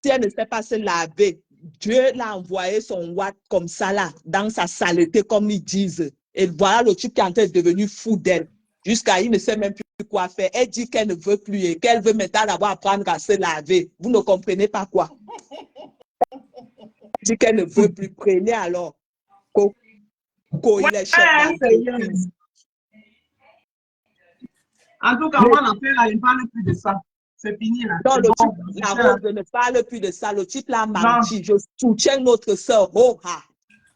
elle ne sait pas se laver, Dieu l'a envoyé son watt comme ça là, dans sa saleté comme ils disent. Et voilà le type qui est en train de devenir fou d'elle. Jusqu'à il ne sait même plus quoi faire. Elle dit qu'elle ne veut plus et qu'elle veut maintenant d'abord apprendre à se laver. Vous ne comprenez pas quoi. Elle dit qu'elle ne veut plus. Prenez alors. Coco, il est chef. En tout cas, moi, l'affaire, elle ne parle plus de ça. C'est fini là. Non, le type, la Rose ne parle plus de ça. Le type l'a menti. Je soutiens notre soeur. Oh, ah.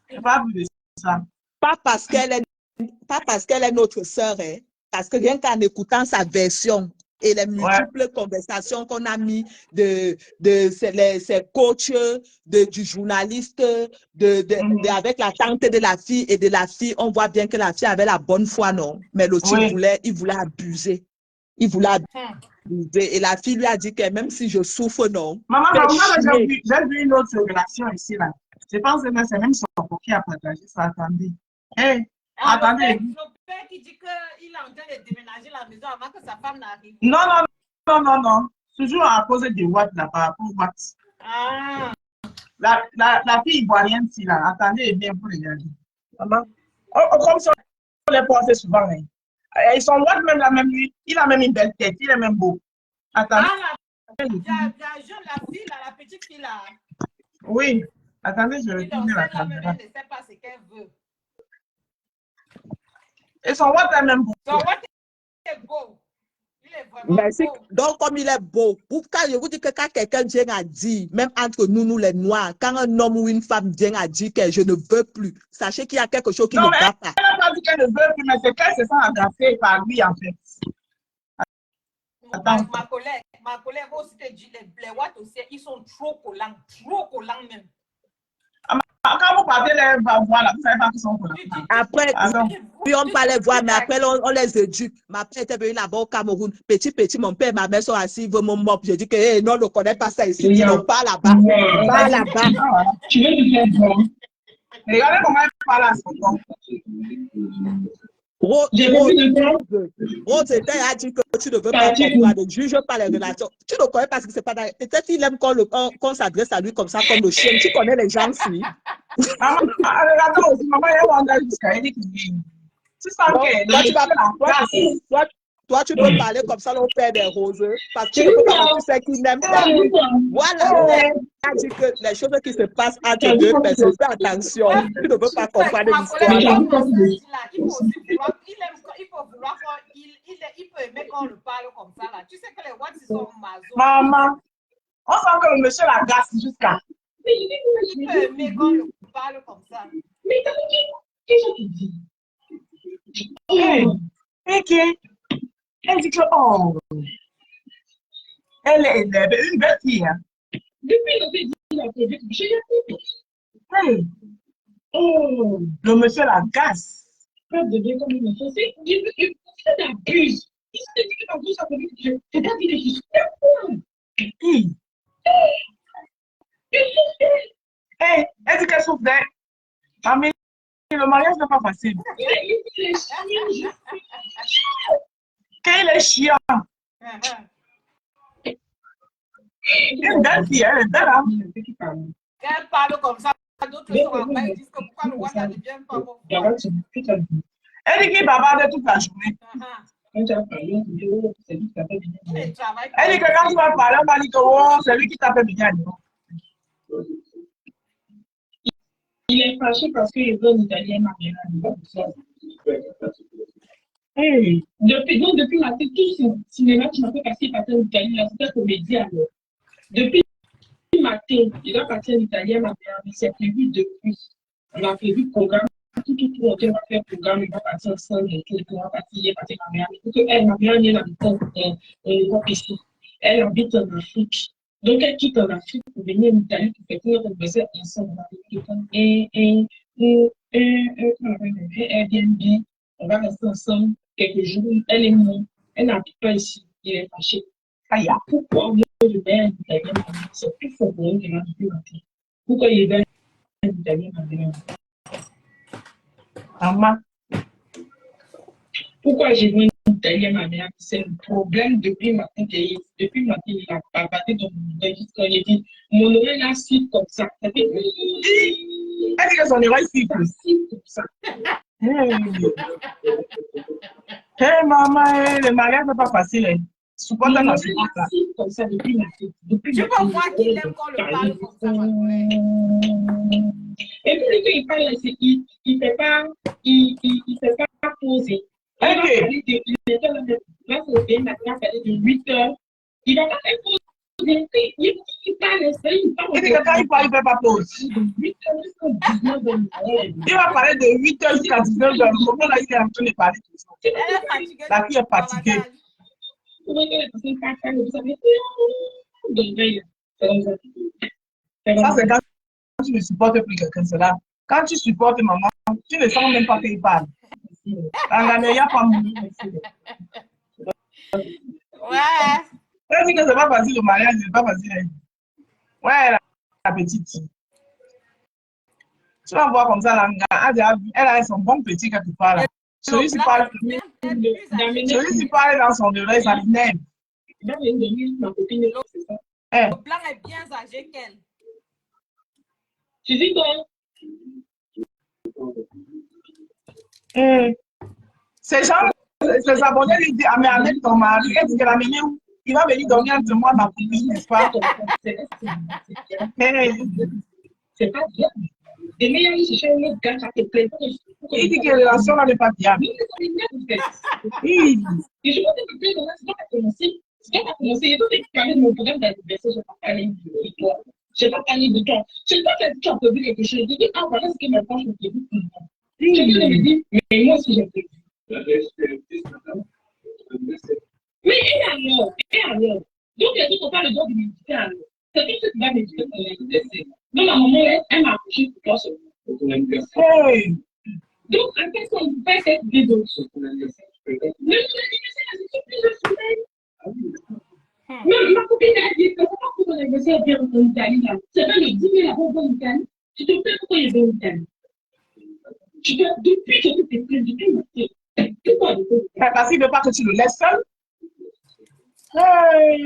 Je ne parle plus de ça. Pas parce qu'elle est notre sœur, hein, parce que rien qu'en écoutant sa version et les multiples conversations qu'on a mis de ses coachs, du journaliste, avec la tante de la fille et de la fille, on voit bien que la fille avait la bonne foi, non? Mais le type voulait abuser. Il voulait abuser. Et la fille lui a dit que même si je souffre, non. Maman, j'ai vu une autre relation ici, là. Je pense que c'est même son père qui a partagé ça. Attendez. Hey, attendez. Le père qui dit qu'il est en train de déménager la maison avant que sa femme n'arrive. Non. Toujours à cause des watts là, par rapport aux watts. Ah. La fille ivoirienne, si là. Attendez bien pour regarder. Maman. Comme ça, on les pensait souvent. Hein. Ils sont watts même la même nuit. Il a même une belle tête. Il est même beau. Attendez. La jeune, la fille là, la petite fille là. Oui. Attendez, je vais tourner la caméra. Elle ne sait pas ce qu'elle veut. Et son watt est même beau. Son watt est beau. Il est vraiment beau. Donc, comme il est beau, je vous dis que quand quelqu'un vient à dire, même entre nous les Noirs, quand un homme ou une femme vient à dire que je ne veux plus, sachez qu'il y a quelque chose qui ne va pas. Elle n'a pas dit qu'elle ne veut plus, mais c'est qu'elle se sent agacée par lui, en fait. Attends. Ma collègue aussi te dit, les watts aussi, ils sont trop collants même. Quand vous partez les voilà, vous savez pas qu'ils sont collants. Après, puis on pas les voir, mais après, on les éduque. Ma père était venu là-bas au Cameroun. Petit, mon père et ma mère sont assis, ils veulent mon mop. Je dis que hey, non, on ne connaît pas ça ici. Ils n'ont pas là-bas. Pas là-bas. Tu veux du bien. Regardez comment elle parle à son nom. Rose était a dit que tu ne veux pas comprendre, ne juge pas les relations. Tu ne connais pas ce qui se passe. Peut-être qu'il aime qu'on s'adresse à lui comme ça, comme le chien. Tu connais les gens ici. Regarde aussi, maman, elle va jusqu'à elle qui vient. Tu sens que toi, tu peux parler comme ça au père des roses. Parce que tu sais qu'il n'aime pas. Voilà. Elle dit que les choses qui se passent entre deux personnes, fais attention. Tu ne veux pas comprendre l'histoire. Il peut aimer quand on le parle comme ça. Là. Tu sais que les watts sont maso. Maman, on sent que le monsieur la gasse jusqu'à. Il peut aimer quand on le parle comme ça. Mais qu'est-ce que tu dis? Elle dit que, oh, elle est une belle fille. Hein. Depuis le début, il a prévu que je l'ai fait. Oh, le monsieur la gasse. Pas de bien comme une chose. Il abuse. Il s'est dit que dans tout ça, c'est pas dit que je suis Elle dit qu'elle souffrait. Mais le mariage n'est pas facile. Qu'elle est chiant. Une belle fille, elle est belle. Elle parle comme ça, d'autres sont après, ils disent que pourquoi le roi ne devient pas bon. Elle dit qu'il bavarde toute la journée. Quand tu as parlé, c'est lui qui t'a fait venir. Elle dit que quand tu vas parler, on va dire que oh, c'est lui qui t'a fait venir. Il est fâché parce qu'il veut un Italien marié. Depuis ma tête, tout ce cinéma qui m'a fait passer par un Italien, c'était comédie alors. Depuis matin, il va partir en Italien marié, mais c'est prévu depuis. On a prévu le programme. Tout, on va faire le programme, il va partir ensemble, et tout, on va partir à Miami. Parce qu'elle, Miami, elle habite en ici. Elle habite en Afrique. Donc, elle quitte en Afrique pour venir en Italie pour faire notre anniversaire ensemble. Airbnb, on va rester ensemble quelques jours. Elle est morte. Elle n'habite pas ici. Il est fâché. Pourquoi on veut le bain en Italien? C'est plus fort pour nous qu'il a depuis matin. Pourquoi il est bain en Italien? Maman. Pourquoi j'ai vu un Italien ma mère? C'est le problème depuis matin. Depuis matin, il a pas battu dans mon oreille jusqu'à il dit mon oreille là suit comme ça. Ça fait elle dit que son oreille suit comme ça. Hey maman, le mariage n'est pas facile. Supporte la supporte là. Comme ça depuis matin. Tu peux voir qu'il aime quand le parle comme ça, ma collègue. Et puis, quand il parle, il ne fait pas poser. Il va parler de 8 heures. Il va pas faire poser. Il parle, il parle. Il dit que quand il parle, il ne fait pas pause. De 8 heures jusqu'à 19 heures. Il va parler de 8 heures jusqu'à 19 heures. Comment là, il est en train de parler tout ça? Elle est fatiguée. La fille est fatiguée. Vous voyez, la personne pas faire, vous savez. Ça, c'est quand tu ne supportes plus quelqu'un, c'est là. Quand tu supportes maman, tu ne sens même pas qu'il parle. Dans la meilleure famille. Ouais. Elle dit que c'est pas facile le mariage, c'est pas facile. Ouais, la petite. Tu vas voir comme ça, elle a son bon petit quelque part là. Celui-ci parle dans son oreille, ça l'énerve. Le blanc est bien âgé qu'elle. Tu dis quoi? Ces gens, les abonnés lui disent, ah mais avec ton mari, elle dit qu'elle a mené où? Il va venir dormir entre moi, ma copine, n'est-ce pas? C'est pas bien. Des meilleurs, ils cherchent un autre gars qui te plaît. Il dit que la relation là n'est pas viable. Et je pense que c'est quand tu as commencé. C'est quand tu as commencé. Et toi, tu parlais de mon programme d'anniversaire, je n'ai pas parlé de toi. Je n'ai pas parlé de toi. C'est toi qui as dit que tu as prévu quelque chose. Je dis, ah voilà ce que maintenant je prévu pour moi. Quelqu'un me dit, mais moi aussi j'ai prévu. Mais et alors? Donc, il ne faut pas le droit de méditer alors. C'est tout ce qui va méditer pour l'anniversaire. Donc, ma maman, elle m'a accouché pour toi seulement. Hey. Donc, en fait, on ne peut pas être des autres. Mais l'anniversaire, c'est sur plusieurs semaines. Mais ma copine a dit que comment pour ton anniversaire vient en Italie là? C'est pas le 10 000 avant en Italie. Tu te fais pourquoi il est en Italie? Depuis que tu t'es pris, depuis Parce qu'il ne veut pas que tu le laisses seul. Hey,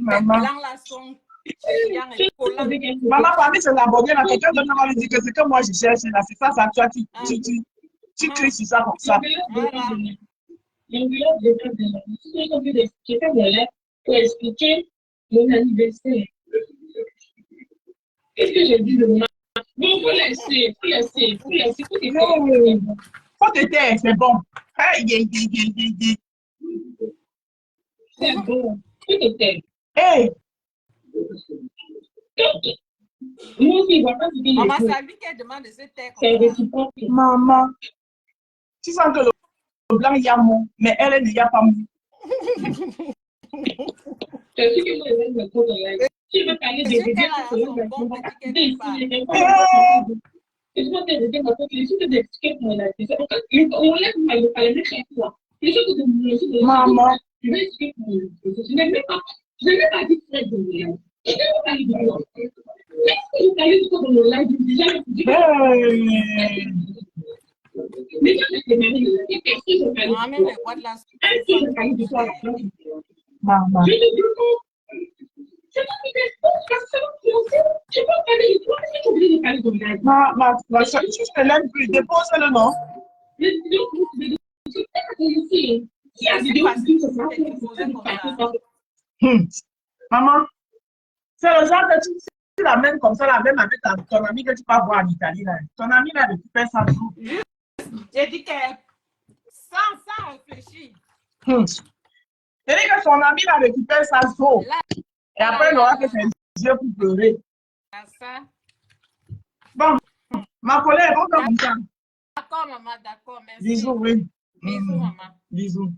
maman. Maman, parmi ces abonnés, là, quelqu'un d'autre va lui dire que c'est que moi je cherche là. C'est ça, toi, tu cries sur ça comme ça. L'enveloppe de j'ai fait mon lettre pour expliquer mon anniversaire. Qu'est-ce que j'ai dit de moi? Bon, faut laisser. Faut te taire, c'est bon. Hey, C'est bon. Faut te taire. Hey. Moi aussi, je vois pas ce qu'il y a. Maman, c'est à lui qu'elle demande de se taire. C'est réciproque. Maman, tu sens que le blanc y a mon, mais elle n'y a pas mon. C'est ce que moi, je me trouve là. Si je veux parler des bébés, c'est je vais te dire, ma copine, je vais t'expliquer mon anniversaire. On lève le parler chaque fois. Maman. Je vais expliquer mon anniversaire. Je n'ai même pas dit Fred de mon live. Je n'ai même pas dit de moi. Est-ce que vous parlez de quoi dans mon live? Mais quand j'étais mariée, est-ce que je parlais de quoi? Est-ce que je parlais de quoi à la fin? Maman. Je te dis c'est pas une question, je peux parler de toi, est-ce que tu oublies de parler de mon live? Ma soeur, si je ne l'aime plus, dépose-le, non? Maman, c'est le genre de truc, tu l'amènes comme ça, la même avec ton ami que tu vas voir en Italie. Là. Ton ami là, récupère ça. J'ai dit que sans réfléchir. J'ai dit que son ami là récupère ça chaud. Et après, il aura fait ses yeux pour pleurer. Bon, ma collègue, on va comme ça. D'accord, maman, d'accord. Merci. Bisous, oui. Bisous, maman. Bisous.